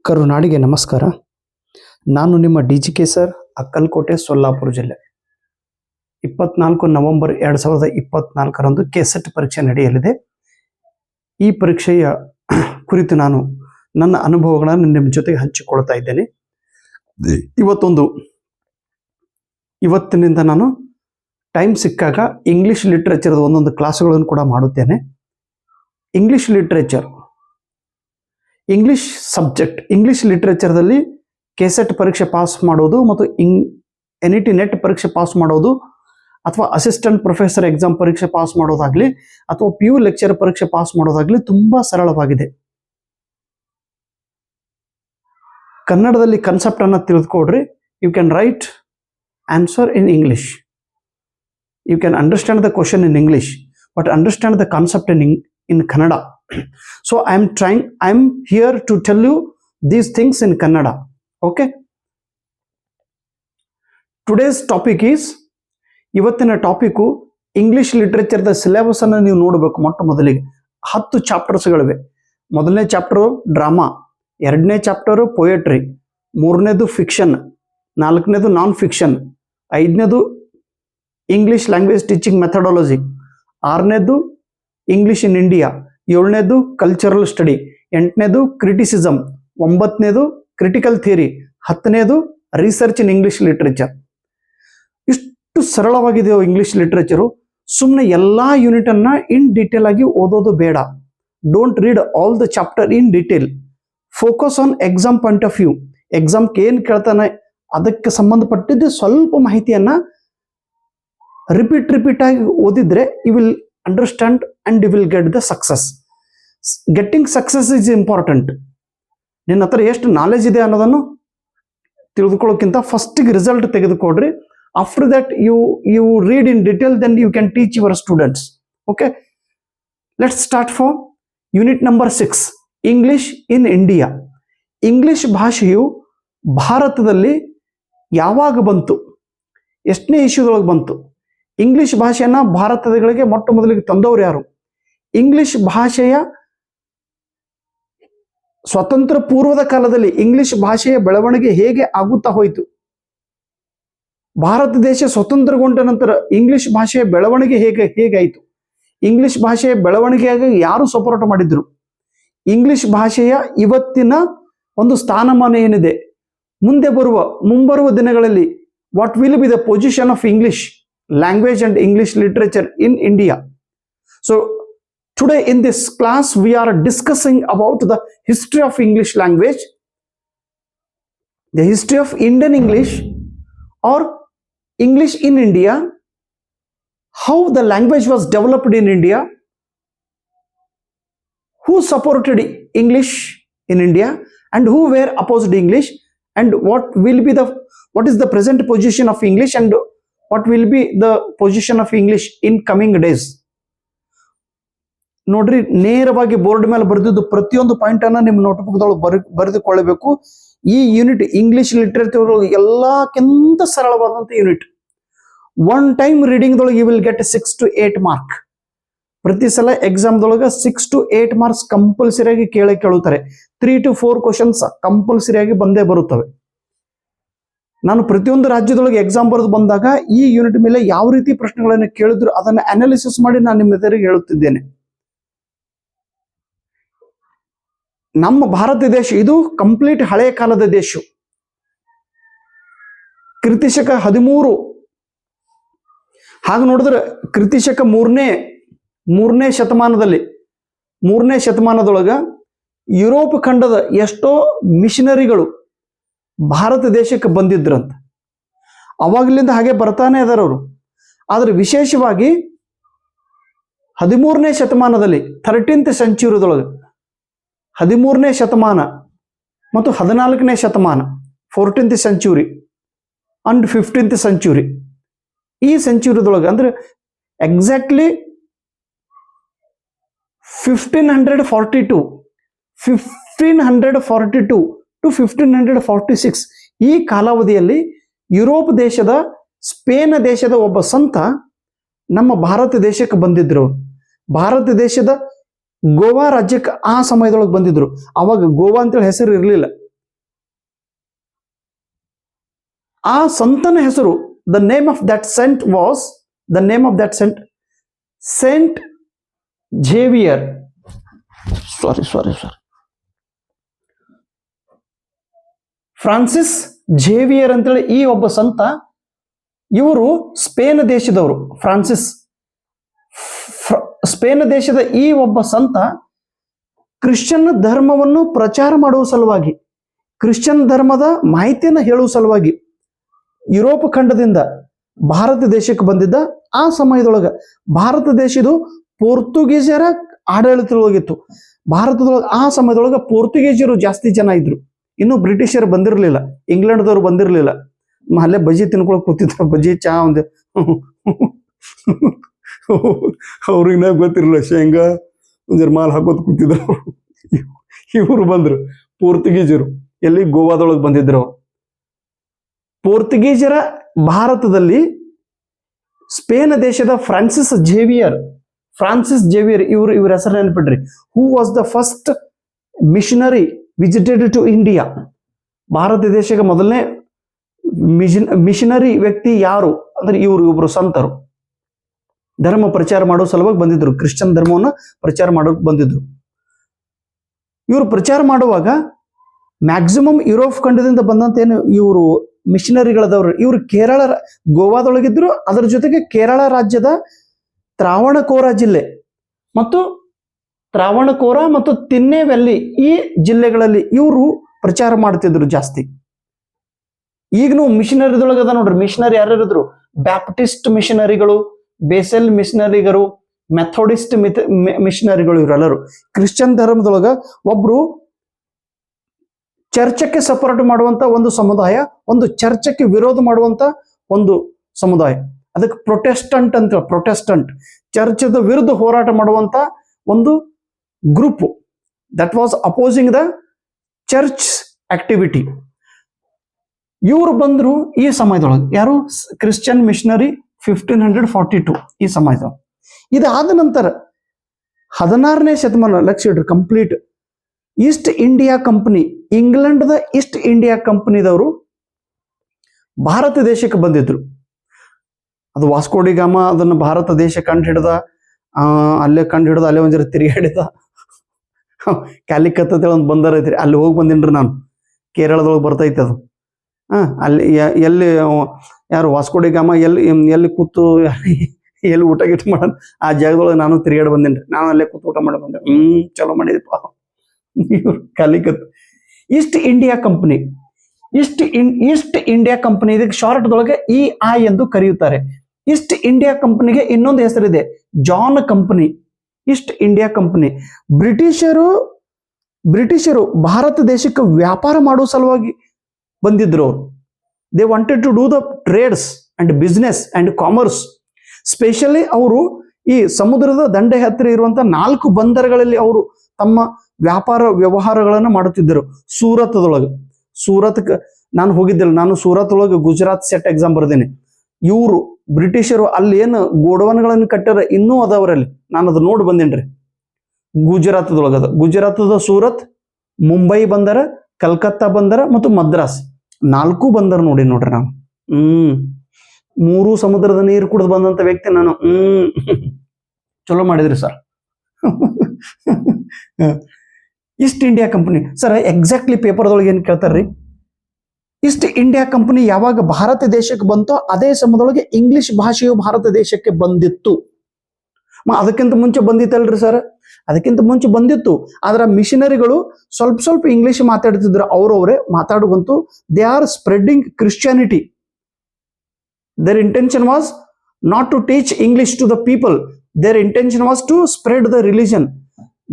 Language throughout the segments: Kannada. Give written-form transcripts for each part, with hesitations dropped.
ಕರುನಾಡಿಗೆ ನಮಸ್ಕಾರ. ನಾನು ನಿಮ್ಮ ಡಿ.ಜಿ.ಕೆ ಸರ್, ಅಕ್ಕಲಕೋಟೆ, ಸೊಲ್ಲಾಪುರ ಜಿಲ್ಲೆ. 24 ನವೆಂಬರ್ 2024ರಂದು ಕೆಸೆಟ್ ಪರೀಕ್ಷೆ ನಡೆಯಲಿದೆ. ಈ ಪರೀಕ್ಷೆಯ ಕುರಿತು ನಾನು ನನ್ನ ಅನುಭವಗಳನ್ನು ನಿಮ್ಮ ಜೊತೆಗೆ ಹಂಚಿಕೊಳ್ತಾ ಇದ್ದೇನೆ. ಇವತ್ತಿನಿಂದ ನಾನು ಟೈಮ್ ಸಿಕ್ಕಾಗ ಇಂಗ್ಲಿಷ್ ಲಿಟ್ರೇಚರ್ದ ಒಂದೊಂದು ಕ್ಲಾಸುಗಳನ್ನು ಕೂಡ ಮಾಡುತ್ತೇನೆ. English literature, English subject, English ಲಿಟ್ರೇಚರ್ದಲ್ಲಿ ಕೆಸೆಟ್ ಪರೀಕ್ಷೆ ಪಾಸ್ ಮಾಡೋದು ಮತ್ತು NET ನೆಟ್ ಪರೀಕ್ಷೆ ಪಾಸ್ ಮಾಡೋದು ಅಥವಾ ಅಸಿಸ್ಟೆಂಟ್ ಪ್ರೊಫೆಸರ್ ಎಕ್ಸಾಮ್ ಪರೀಕ್ಷೆ ಪಾಸ್ ಮಾಡೋದಾಗ್ಲಿ ಅಥವಾ PU ಲೆಕ್ಚರ್ ಪರೀಕ್ಷೆ ಪಾಸ್ ಮಾಡೋದಾಗ್ಲಿ ತುಂಬಾ ಸರಳವಾಗಿದೆ. ಕನ್ನಡದಲ್ಲಿ ಕಾನ್ಸೆಪ್ಟ್ ಅನ್ನು ತಿಳಿದುಕೊಡ್ರಿ. You can write answer in English. You can understand the question in English but understand the concept in Kannada. So I am here to tell you these things in Kannada. Okay. Today's topic is, ಇವತ್ತಿನ ಟಾಪಿಕ್ ಇಂಗ್ಲಿಷ್ ಲಿಟ್ರೇಚರ್ ದ ಸಿಲೆಬಸ್ ಅನ್ನು ನೀವು ನೋಡಬೇಕು. ಮೊದಲಿಗೆ 10 ಚಾಪ್ಟರ್ಸ್ಗಳಿವೆ. ಮೊದಲನೇ ಚಾಪ್ಟರ್ ಡ್ರಾಮಾ, ಎರಡನೇ ಚಾಪ್ಟರ್ ಪೊಯೆಟ್ರಿ, ಮೂರನೇದು ಫಿಕ್ಷನ್, ನಾಲ್ಕನೇದು ನಾನ್ ಫಿಕ್ಷನ್, ಐದನೇದು ಇಂಗ್ಲಿಷ್ ಲ್ಯಾಂಗ್ವೇಜ್ ಟೀಚಿಂಗ್ ಮೆಥಡಾಲಜಿ, ಆರನೇದು ಇಂಗ್ಲಿಷ್ ಇನ್ ಇಂಡಿಯಾ, ಏಳನೇದು ಕಲ್ಚರಲ್ ಸ್ಟಡಿ, ಎಂಟನೇದು ಕ್ರಿಟಿಸಿಸಮ್, ಒಂಬತ್ತನೇದು ಕ್ರಿಟಿಕಲ್ ಥಿಯರಿ, ಹತ್ತನೇದು ರಿಸರ್ಚ್ ಇನ್ ಇಂಗ್ಲಿಷ್ ಲಿಟ್ರೇಚರ್. ಇಷ್ಟು ಸರಳವಾಗಿದೆಯೋ ಇಂಗ್ಲಿಷ್ ಲಿಟ್ರೇಚರು. ಸುಮ್ಮನೆ ಎಲ್ಲಾ ಯೂನಿಟ್ ಅನ್ನ ಇನ್ ಡೀಟೇಲ್ ಆಗಿ ಓದೋದು ಬೇಡ. Don't read all the chapter in detail. Focus on exam point of view. ಎಕ್ಸಾಮ್ಗೆ ಏನ್ ಕೇಳ್ತಾನೆ ಅದಕ್ಕೆ ಸಂಬಂಧಪಟ್ಟಿದ್ದು ಸ್ವಲ್ಪ ಮಾಹಿತಿಯನ್ನ ರಿಪೀಟ್ ಆಗಿ ಓದಿದ್ರೆ you will understand and you will get the success. Getting success is important. ನಿನ್ನ ಹತ್ರ ಎಷ್ಟು ನಾಲೆಜ್ ಇದೆ ಅನ್ನೋದನ್ನು ತಿಳಿದುಕೊಳ್ಳೋಕ್ಕಿಂತ ಫಸ್ಟಿಗೆ ರಿಸಲ್ಟ್ ತೆಗೆದುಕೊಡ್ರಿ. After that you read in detail, then you can teach your students. Okay, let's start for unit number 6, English in India. English ಭಾಷೆಯು ಭಾರತದಲ್ಲಿ ಯಾವಾಗ ಬಂತು, ಎಷ್ಟನೇ ಇಶ್ಯೂದೊಳಗೆ ಬಂತು, ಇಂಗ್ಲಿಷ್ ಭಾಷೆಯನ್ನ ಭಾರತಗಳಿಗೆ ಮೊಟ್ಟ ಮೊದಲಿಗೆ ತಂದವರು ಯಾರು, ಇಂಗ್ಲಿಷ್ ಭಾಷೆಯ ಸ್ವತಂತ್ರ ಪೂರ್ವದ ಕಾಲದಲ್ಲಿ ಇಂಗ್ಲಿಷ್ ಭಾಷೆಯ ಬೆಳವಣಿಗೆ ಹೇಗೆ ಆಗುತ್ತಾ ಹೋಯಿತು, ಭಾರತ ದೇಶ ಸ್ವತಂತ್ರಗೊಂಡ ನಂತರ ಇಂಗ್ಲಿಷ್ ಭಾಷೆಯ ಬೆಳವಣಿಗೆ ಹೇಗಾಯಿತು, ಇಂಗ್ಲಿಷ್ ಭಾಷೆಯ ಬೆಳವಣಿಗೆಯಾಗಿ ಯಾರು ಸಪೋರ್ಟ್ ಮಾಡಿದ್ರು, ಇಂಗ್ಲಿಷ್ ಭಾಷೆಯ ಇವತ್ತಿನ ಒಂದು ಸ್ಥಾನಮಾನ ಏನಿದೆ, ಮುಂಬರುವ ದಿನಗಳಲ್ಲಿ what will be the position of English language and English literature in India. So today in this class we are discussing about the history of English language, the history of Indian English or English in India, how the language was developed in India, who supported English in India and who were opposed English, and what is the present position of English and what will be the position of English in coming days. ನೋಡ್ರಿ, ನೇರವಾಗಿ ಬೋರ್ಡ್ ಮೇಲೆ ಬರೆದಿದ್ದು ಪ್ರತಿಯೊಂದು ಪಾಯಿಂಟ್ ಅನ್ನ ನಿಮ್ಮ ನೋಟ್ಬುಕ್ ದೊಳಗೆ ಬರೆದುಕೊಳ್ಳಬೇಕು. ಈ ಯೂನಿಟ್ ಇಂಗ್ಲಿಷ್ ಲಿಟ್ರೇಚರ್ ಎಲ್ಲಕ್ಕಿಂತ ಸರಳವಾದಂತ ಯೂನಿಟ್. ಒನ್ ಟೈಮ್ ರೀಡಿಂಗ್ ದೊಳಗೆ you will get 6 to 8 mark. ಪ್ರತಿ ಸಲ ಎಕ್ಸಾಮ್ ದೊಳಗೆ 6 to 8 ಮಾರ್ಕ್ಸ್ ಕಂಪಲ್ಸರಿಯಾಗಿ ಕೇಳುತ್ತಾರೆ. 3 to 4 ಕ್ವಶನ್ಸ್ ಕಂಪಲ್ಸರಿಯಾಗಿ ಬಂದೇ ಬರುತ್ತವೆ. ನಾನು ಪ್ರತಿಯೊಂದು ರಾಜ್ಯದೊಳಗೆ ಎಕ್ಸಾಮ್ ಬರೆದು ಬಂದಾಗ ಈ ಯೂನಿಟ್ ಮೇಲೆ ಯಾವ ರೀತಿ ಪ್ರಶ್ನೆಗಳನ್ನು ಕೇಳಿದ್ರು ಅದನ್ನ ಅನಾಲಿಸಿಸ್ ಮಾಡಿ ನಾನು ನಿಮ್ಮ ಎದುರಿಗೆ ಹೇಳುತ್ತಿದ್ದೇನೆ. ನಮ್ಮ ಭಾರತ ದೇಶ ಇದು ಕಂಪ್ಲೀಟ್ ಹಳೆಯ ಕಾಲದ ದೇಶ. ಕ್ರಿಸ್ತಶಕ 13, ಹಾಗೆ ನೋಡಿದ್ರೆ ಕ್ರಿಸ್ತಶಕ ಮೂರನೇ ಶತಮಾನದೊಳಗ ಯುರೋಪ್ ಖಂಡದ ಎಷ್ಟೋ ಮಿಷನರಿಗಳು ಭಾರತ ದೇಶಕ್ಕೆ ಬಂದಿದ್ರಂತ. ಅವಾಗಲಿಂದ ಹಾಗೆ ಬರ್ತಾನೆ ಇದಾರೆ ಅವರು. ಆದ್ರೆ ವಿಶೇಷವಾಗಿ 13ನೇ ಶತಮಾನದಲ್ಲಿ 13th ಸೆಂಚುರಿದೊಳಗೆ 13ನೇ ಶತಮಾನ ಮತ್ತು 14ನೇ ಶತಮಾನ 14th century and 15th century, ಈ ಸೆಂಚುರಿದೊಳಗೆ ಅಂದ್ರೆ ಎಕ್ಸಾಕ್ಟ್ಲಿ 1542 to 1546 ಈ ಕಾಲಾವಧಿಯಲ್ಲಿ ಯುರೋಪ್ ದೇಶದ, ಸ್ಪೇನ್ ದೇಶದ ಒಬ್ಬ ಸಂತ ನಮ್ಮ ಭಾರತ ದೇಶಕ್ಕೆ ಬಂದಿದ್ರು. ಭಾರತ ದೇಶದ ಗೋವಾ ರಾಜ್ಯಕ್ಕೆ ಆ ಸಮಯದೊಳಗೆ ಬಂದಿದ್ರು. ಅವಾಗ ಗೋವಾ ಅಂತೇಳಿ ಹೆಸರು ಇರಲಿಲ್ಲ. ಆ ಸಂತನ ಹೆಸರು, the name of that saint was, the name of that saint saint Xavier. Sorry Francis Xavier ಅಂತೇಳಿ ಈ ಒಬ್ಬ ಸಂತ. ಇವರು ಸ್ಪೇನ್ ದೇಶದವರು. ಸ್ಪೇನ್ ದೇಶದ ಈ ಒಬ್ಬ ಸಂತ ಕ್ರಿಶ್ಚಿಯನ್ ಧರ್ಮವನ್ನು ಪ್ರಚಾರ ಮಾಡುವ ಸಲುವಾಗಿ, ಕ್ರಿಶ್ಚಿಯನ್ ಧರ್ಮದ ಮಾಹಿತಿಯನ್ನು ಹೇಳುವ ಸಲುವಾಗಿ ಯುರೋಪ್ ಖಂಡದಿಂದ ಭಾರತ ದೇಶಕ್ಕೆ ಬಂದಿದ್ದ. ಆ ಸಮಯದೊಳಗೆ ಭಾರತ ದೇಶದು ಪೋರ್ಚುಗೀಸರ ಆಡಳಿತದೊಳಗಿತ್ತು. ಭಾರತದೊಳಗೆ ಆ ಸಮಯದೊಳಗೆ ಪೋರ್ಚುಗೀಸರು ಜಾಸ್ತಿ ಜನ ಇದ್ರು. ಇನ್ನು ಬ್ರಿಟಿಷರು ಬಂದಿರಲಿಲ್ಲ, ಇಂಗ್ಲೆಂಡ್ದವ್ರು ಬಂದಿರಲಿಲ್ಲ. ಅಲ್ಲೇ ಬಜ್ಜಿ ತಿನ್ಕೊಳಕ್ ಕೂತಿದ್ರು, ಬಜ್ಜಿ ಚಾ ಒಂದು ಅವ್ರಿಗೆ ಗೊತ್ತಿರಲಿಲ್ಲ, ಶೇಂಗಾ ಒಂದರ ಮಾಲ್ ಹಾಕೋತ್ ಕೂತಿದ್ರು. ಇವರು ಬಂದ್ರು ಪೋರ್ಚುಗೀಸರು. ಎಲ್ಲಿ? ಗೋವಾದೊಳಗೆ ಬಂದಿದ್ರು. ಪೋರ್ಚುಗೀಸರ ಭಾರತದಲ್ಲಿ ಸ್ಪೇನ್ ದೇಶದ ಫ್ರಾನ್ಸಿಸ್ ಝೇವಿಯರ್ ಇವ್ರ ಹೆಸರು ನೆನ್ಪಿಡ್ರಿ. Who was the first missionary visited to India. ಭಾರತ ದೇಶಕ್ಕೆ ಮೊದಲನೇ ಮಿಷನರಿ ವ್ಯಕ್ತಿ ಯಾರು ಅಂದ್ರೆ ಇವರು ಸಂತರು. ಧರ್ಮ ಪ್ರಚಾರ ಮಾಡೋ ಸಲುವಾಗಿ ಬಂದಿದ್ರು, ಕ್ರಿಶ್ಚಿಯನ್ ಧರ್ಮವನ್ನು ಪ್ರಚಾರ ಮಾಡೋಕೆ ಬಂದಿದ್ರು. ಇವರು ಪ್ರಚಾರ ಮಾಡುವಾಗ ಮ್ಯಾಕ್ಸಿಮಮ್ ಯುರೋಪ್ ಖಂಡದಿಂದ ಬಂದಂತ ಏನು ಇವರು ಮಿಷನರಿಗಳದವರು, ಇವರು ಕೇರಳ, ಗೋವಾದೊಳಗಿದ್ರು. ಅದರ ಜೊತೆಗೆ ಕೇರಳ ರಾಜ್ಯದ ತ್ರಾವಣಕೋರ ಜಿಲ್ಲೆ ಮತ್ತು ತಿನ್ನೇವೆಲ್ಲಿ ಈ ಜಿಲ್ಲೆಗಳಲ್ಲಿ ಇವರು ಪ್ರಚಾರ ಮಾಡ್ತಿದ್ರು ಜಾಸ್ತಿ. ಈಗನೂ ಮಿಷನರಿದೊಳಗದ ನೋಡ್ರಿ. ಮಿಷನರಿ ಯಾರ್ಯಾರಿದ್ರು? ಬ್ಯಾಪ್ಟಿಸ್ಟ್ ಮಿಷನರಿಗಳು, ಬೇಸೆಲ್ ಮಿಷನರಿಗರು, ಮೆಥೋಡಿಸ್ಟ್ ಮಿಷನರಿಗಳು. ಇವರೆಲ್ಲರೂ ಕ್ರಿಶ್ಚಿಯನ್ ಧರ್ಮದೊಳಗ ಒಬ್ರು ಚರ್ಚಕ್ಕೆ ಸಪೋರ್ಟ್ ಮಾಡುವಂತ ಒಂದು ಸಮುದಾಯ, ಒಂದು ಚರ್ಚಕ್ಕೆ ವಿರೋಧ ಮಾಡುವಂತ ಒಂದು ಸಮುದಾಯ. ಅದಕ್ಕೆ ಪ್ರೊಟೆಸ್ಟೆಂಟ್ ಅಂತ. ಪ್ರೊಟೆಸ್ಟೆಂಟ್ ಚರ್ಚದ ವಿರುದ್ಧ ಹೋರಾಟ ಮಾಡುವಂತ ಒಂದು group that was opposing the church activity. ಇವರು ಬಂದ್ರು ಈ ಸಮಯದೊಳಗೆ. ಯಾರು? ಕ್ರಿಶ್ಚಿಯನ್ ಮಿಷನರಿ 1542 ಈ ಸಮಯದ. ಇದಾದ ನಂತರ 16ನೇ ಶತಮಾನ, ಲಕ್ಷ ಇಡ್ರಿ, ಕಂಪ್ಲೀಟ್ ಈಸ್ಟ್ ಇಂಡಿಯಾ ಕಂಪನಿ, ಇಂಗ್ಲೆಂಡ್ದ ಈಸ್ಟ್ ಇಂಡಿಯಾ ಕಂಪನಿದವರು ಭಾರತ ದೇಶಕ್ಕೆ ಬಂದಿದ್ರು. ಅದು ವಾಸ್ಕೋಡಿ ಗಾಮ ಅದನ್ನು ಭಾರತ ದೇಶ ಕಂಡು ಹಿಡ್ದ. ಅಲ್ಲೇ ಒಂದ್ಸರಿ ತಿರುಗಾಡಿದ. ಕ್ಯಾಲಿಕತ್ ಅಂತ ಒಂದು ಬಂದರ್ ಐತ್ರಿ, ಅಲ್ಲಿ ಹೋಗಿ ಬಂದಿನ್ರಿ ನಾನು. ಕೇರಳದೊಳಗೆ ಬರ್ತೈತೆ ಅದು. ಅಲ್ಲಿ ಎಲ್ಲಿ ಯಾರು ವಾಸ್ಕೋಡಿ ಗಾಮ ಎಲ್ಲಿ ಕೂತು ಎಲ್ಲಿ ಊಟ ಗಿಟ ಮಾಡೋಣ ಆ ಜಾಗದೊಳಗೆ ನಾನು ತಿರುಗಾಡಿ ಬಂದೇನ್ರಿ. ನಾನು ಅಲ್ಲೇ ಕೂತು ಊಟ ಮಾಡಿ ಬಂದೆ. ಚಲೋ ಮಾಡಿದಪ್ಪ. Calicut East India company. East India company ಇದಕ್ಕೆ ಶಾರ್ಟ್ದೊಳಗೆ EI ಎಂದು ಕರೆಯುತ್ತಾರೆ. ಈಸ್ಟ್ ಇಂಡಿಯಾ ಕಂಪನಿಗೆ ಇನ್ನೊಂದು ಹೆಸರಿದೆ, ಜಾನ್ ಕಂಪನಿ. ಈಸ್ಟ್ ಇಂಡಿಯಾ ಕಂಪನಿ ಬ್ರಿಟಿಷರು ಭಾರತ ದೇಶಕ್ಕೆ ವ್ಯಾಪಾರ ಮಾಡುವ ಸಲುವಾಗಿ ಬಂದಿದ್ರು. ಅವರು they wanted to do the trades and business and commerce. Specially ಅವರು ಈ ಸಮುದ್ರದ ದಂಡೆ ಹತ್ತಿರ ಇರುವಂತ 4 ಬಂದರುಗಳಲ್ಲಿ ಅವರು ತಮ್ಮ ವ್ಯಾಪಾರ ವ್ಯವಹಾರಗಳನ್ನು ಮಾಡುತ್ತಿದ್ದರು. ಸೂರತ್ ನಾನು ಹೋಗಿದ್ದಿಲ್ಲ. ನಾನು ಸೂರತ್ ಒಳಗೆ ಗುಜರಾತ್ ಸೆಟ್ ಎಕ್ಸಾಮ್ ಬರ್ದೇನೆ. ಇವರು ಬ್ರಿಟಿಷರು ಅಲ್ಲಿ ಏನು ಗೋಡವನ್ಗಳನ್ನು ಕಟ್ಟಾರ ಇನ್ನೂ ಅದವರಲ್ಲಿ. ನಾನು ಅದು ನೋಡಿ ಬಂದೇನ್ರಿ. ಗುಜರಾತದ ಸೂರತ್, ಮುಂಬೈ ಬಂದರ, ಕಲ್ಕತ್ತಾ ಬಂದರ ಮತ್ತು ಮದ್ರಾಸ್ 4 ಬಂದರ್ ನೋಡ್ರಿ ನಾನು. 3 ಸಮುದ್ರದ ನೀರು ಕುಡಿದು ಬಂದಂತ ವ್ಯಕ್ತಿ ನಾನು. ಚಲೋ ಮಾಡಿದ್ರಿ sir. East India company sir, exactly ಪೇಪರ್ದೊಳಗೆ ಏನ್ ಕೇಳ್ತಾರ್ರಿ, ಈಸ್ಟ್ ಇಂಡಿಯಾ ಕಂಪನಿ ಯಾವಾಗ ಭಾರತ ದೇಶಕ್ಕೆ ಬಂತೋ ಅದೇ ಸಮಯದೊಳಗೆ ಇಂಗ್ಲಿಷ್ ಭಾಷೆಯು ಭಾರತ ದೇಶಕ್ಕೆ ಬಂದಿತ್ತು. ಅದಕ್ಕಿಂತ ಮುಂಚೆ ಬಂದಿತ್ತಲ್ರಿ ಸರ್? ಅದಕ್ಕಿಂತ ಮುಂಚೆ ಬಂದಿತ್ತು. ಆದ್ರೆ ಮಿಷನರಿಗಳು ಸ್ವಲ್ಪ ಇಂಗ್ಲಿಷ್ ಮಾತಾಡ್ತಿದ್ರು. ಅವರವರೇ ಮಾತಾಡುವಂತೂ they are spreading Christianity. Their intention was not to teach English to the people. Their intention was to spread the religion.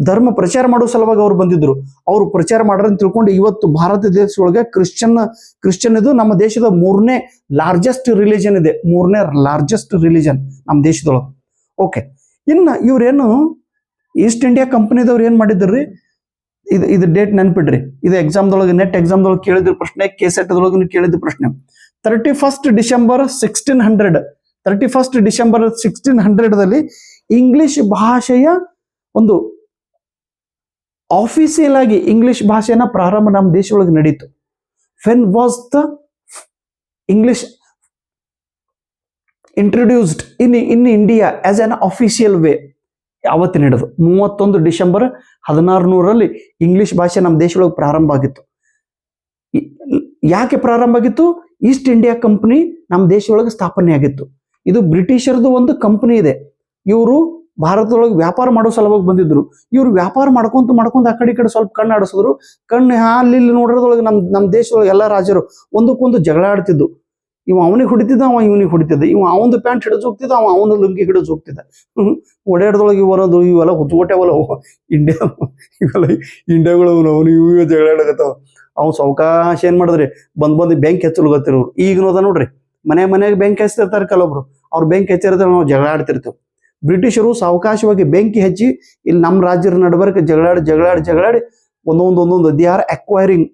ಧರ್ಮ ಪ್ರಚಾರ ಮಾಡೋ ಸಲುವಾಗಿ ಅವರು ಬಂದಿದ್ರು. ಅವರು ಪ್ರಚಾರ ಮಾಡ್ರ ಅಂತ ತಿಳ್ಕೊಂಡು ಇವತ್ತು ಭಾರತ ದೇಶದೊಳಗೆ ಕ್ರಿಶ್ಚಿಯನ್ ಇದು ನಮ್ಮ ದೇಶದ 3ನೇ ಲಾರ್ಜೆಸ್ಟ್ ರಿಲಿಜನ್ ಇದೆ. 3ನೇ ಲಾರ್ಜೆಸ್ಟ್ ರಿಲಿಜನ್ ನಮ್ಮ ದೇಶದೊಳಗೆ. ಓಕೆ, ಇನ್ನ ಇವ್ರೇನು ಈಸ್ಟ್ ಇಂಡಿಯಾ ಕಂಪನಿದವ್ರು ಏನ್ ಮಾಡಿದ್ರಿ, ಇದು ಡೇಟ್ ನೆನ್ಪಿಡ್ರಿ. ಇದು ಎಕ್ಸಾಮ್ದೊಳಗೆ, ನೆಟ್ ಎಕ್ಸಾಮ್ದೊಳಗೆ ಕೇಳಿದ ಪ್ರಶ್ನೆ, KSET ಕೇಳಿದ ಪ್ರಶ್ನೆ. 31st ಡಿಸೆಂಬರ್ 1600ದಲ್ಲಿ ಇಂಗ್ಲಿಷ್ ಭಾಷೆಯ ಒಂದು ಆಫೀಸಿಯಲ್ ಆಗಿ ಇಂಗ್ಲಿಷ್ ಭಾಷೆನ ಪ್ರಾರಂಭ ನಮ್ಮ ದೇಶದೊಳಗೆ ನಡೀತು. When was the English introduced in India as an official way. ಅವತ್ತಿನ ಹಿಡಿದು 31 ಡಿಸೆಂಬರ್ 1600 ಇಂಗ್ಲಿಷ್ ಭಾಷೆ ನಮ್ಮ ದೇಶದೊಳಗೆ ಪ್ರಾರಂಭ ಆಗಿತ್ತು. ಯಾಕೆ ಪ್ರಾರಂಭ ಆಗಿತ್ತು? ಈಸ್ಟ್ ಇಂಡಿಯಾ ಕಂಪನಿ ನಮ್ಮ ದೇಶದೊಳಗೆ ಸ್ಥಾಪನೆ ಆಗಿತ್ತು. ಇದು ಬ್ರಿಟಿಷರ್ದು ಒಂದು ಕಂಪನಿ ಇದೆ. ಇವರು ಭಾರತದೊಳಗೆ ವ್ಯಾಪಾರ ಮಾಡೋ ಸಲುವಾಗಿ ಬಂದಿದ್ರು. ಇವ್ರು ವ್ಯಾಪಾರ ಮಾಡ್ಕೊಂತ ಆ ಕಡೆ ಸ್ವಲ್ಪ ಕಣ್ಣು ಆಡಿಸಿದ್ರು. ಕಣ್ಣು ಅಲ್ಲಿ ನೋಡೋದ್ರೊಳಗೆ ನಮ್ಮ ದೇಶದೊಳಗೆ ಎಲ್ಲ ರಾಜರು ಒಂದಕ್ಕೊಂದು ಜಗಳ ಆಡ್ತಿದ್ದು. ಇವ ಅವನಿಗೆ ಹೊಡಿತಿದ್ದ, ಅವ ಇವನಿಗೆ ಹೊಡಿತಿದ್ದ. ಇವ ಅವನದು ಪ್ಯಾಂಟ್ ಹಿಡಿದು ಹೋಗ್ತಿದ್ದ, ಅವ ಅವನ ಲುಂಗಿ ಹಿಡಿದು ಹೋಗ್ತಿದ್ದ. ಓಡಾಡ್ದೊಳಗೆ ಇವರದು ಇವೆಲ್ಲ ಹುಚ್ಚುಗೊಟ್ಟೆವಲ್ಲ ಇವೆಲ್ಲ ಇಂಡಿಯಾಗಳು ಅವನು ಇವು ಜಗಳ ಆಡಕತ್ತಾವ. ಅವ್ನು ಸಾವಕಾಶ ಏನ್ ಮಾಡಿದ್ರಿ, ಬಂದ್ ಬೆಂಕಿ ಹಚ್ಚಲ್ಗತ್ತಿರೋರು. ಈಗಿನ ಅದ ನೋಡ್ರಿ, ಮನೆಯಾಗ ಬೆಂಕಿ ಹಚ್ತಿರ್ತಾರೆ ಕೆಲವೊಬ್ರು. ಅವ್ರು ಬೆಂಕಿ ಹಚ್ಚಿರ್ತಾರೆ, ನಾವು ಜಗಳ ಆಡ್ತಿರ್ತೇವೆ. ಬ್ರಿಟಿಷರು ಸಾವಕಾಶವಾಗಿ ಬೆಂಕಿ ಹಚ್ಚಿ ಇಲ್ಲಿ ನಮ್ಮ ರಾಜ್ಯದ ನಡಬರ್ಕ ಜಗಳಾಡಿ ಒಂದೊಂದು they are acquiring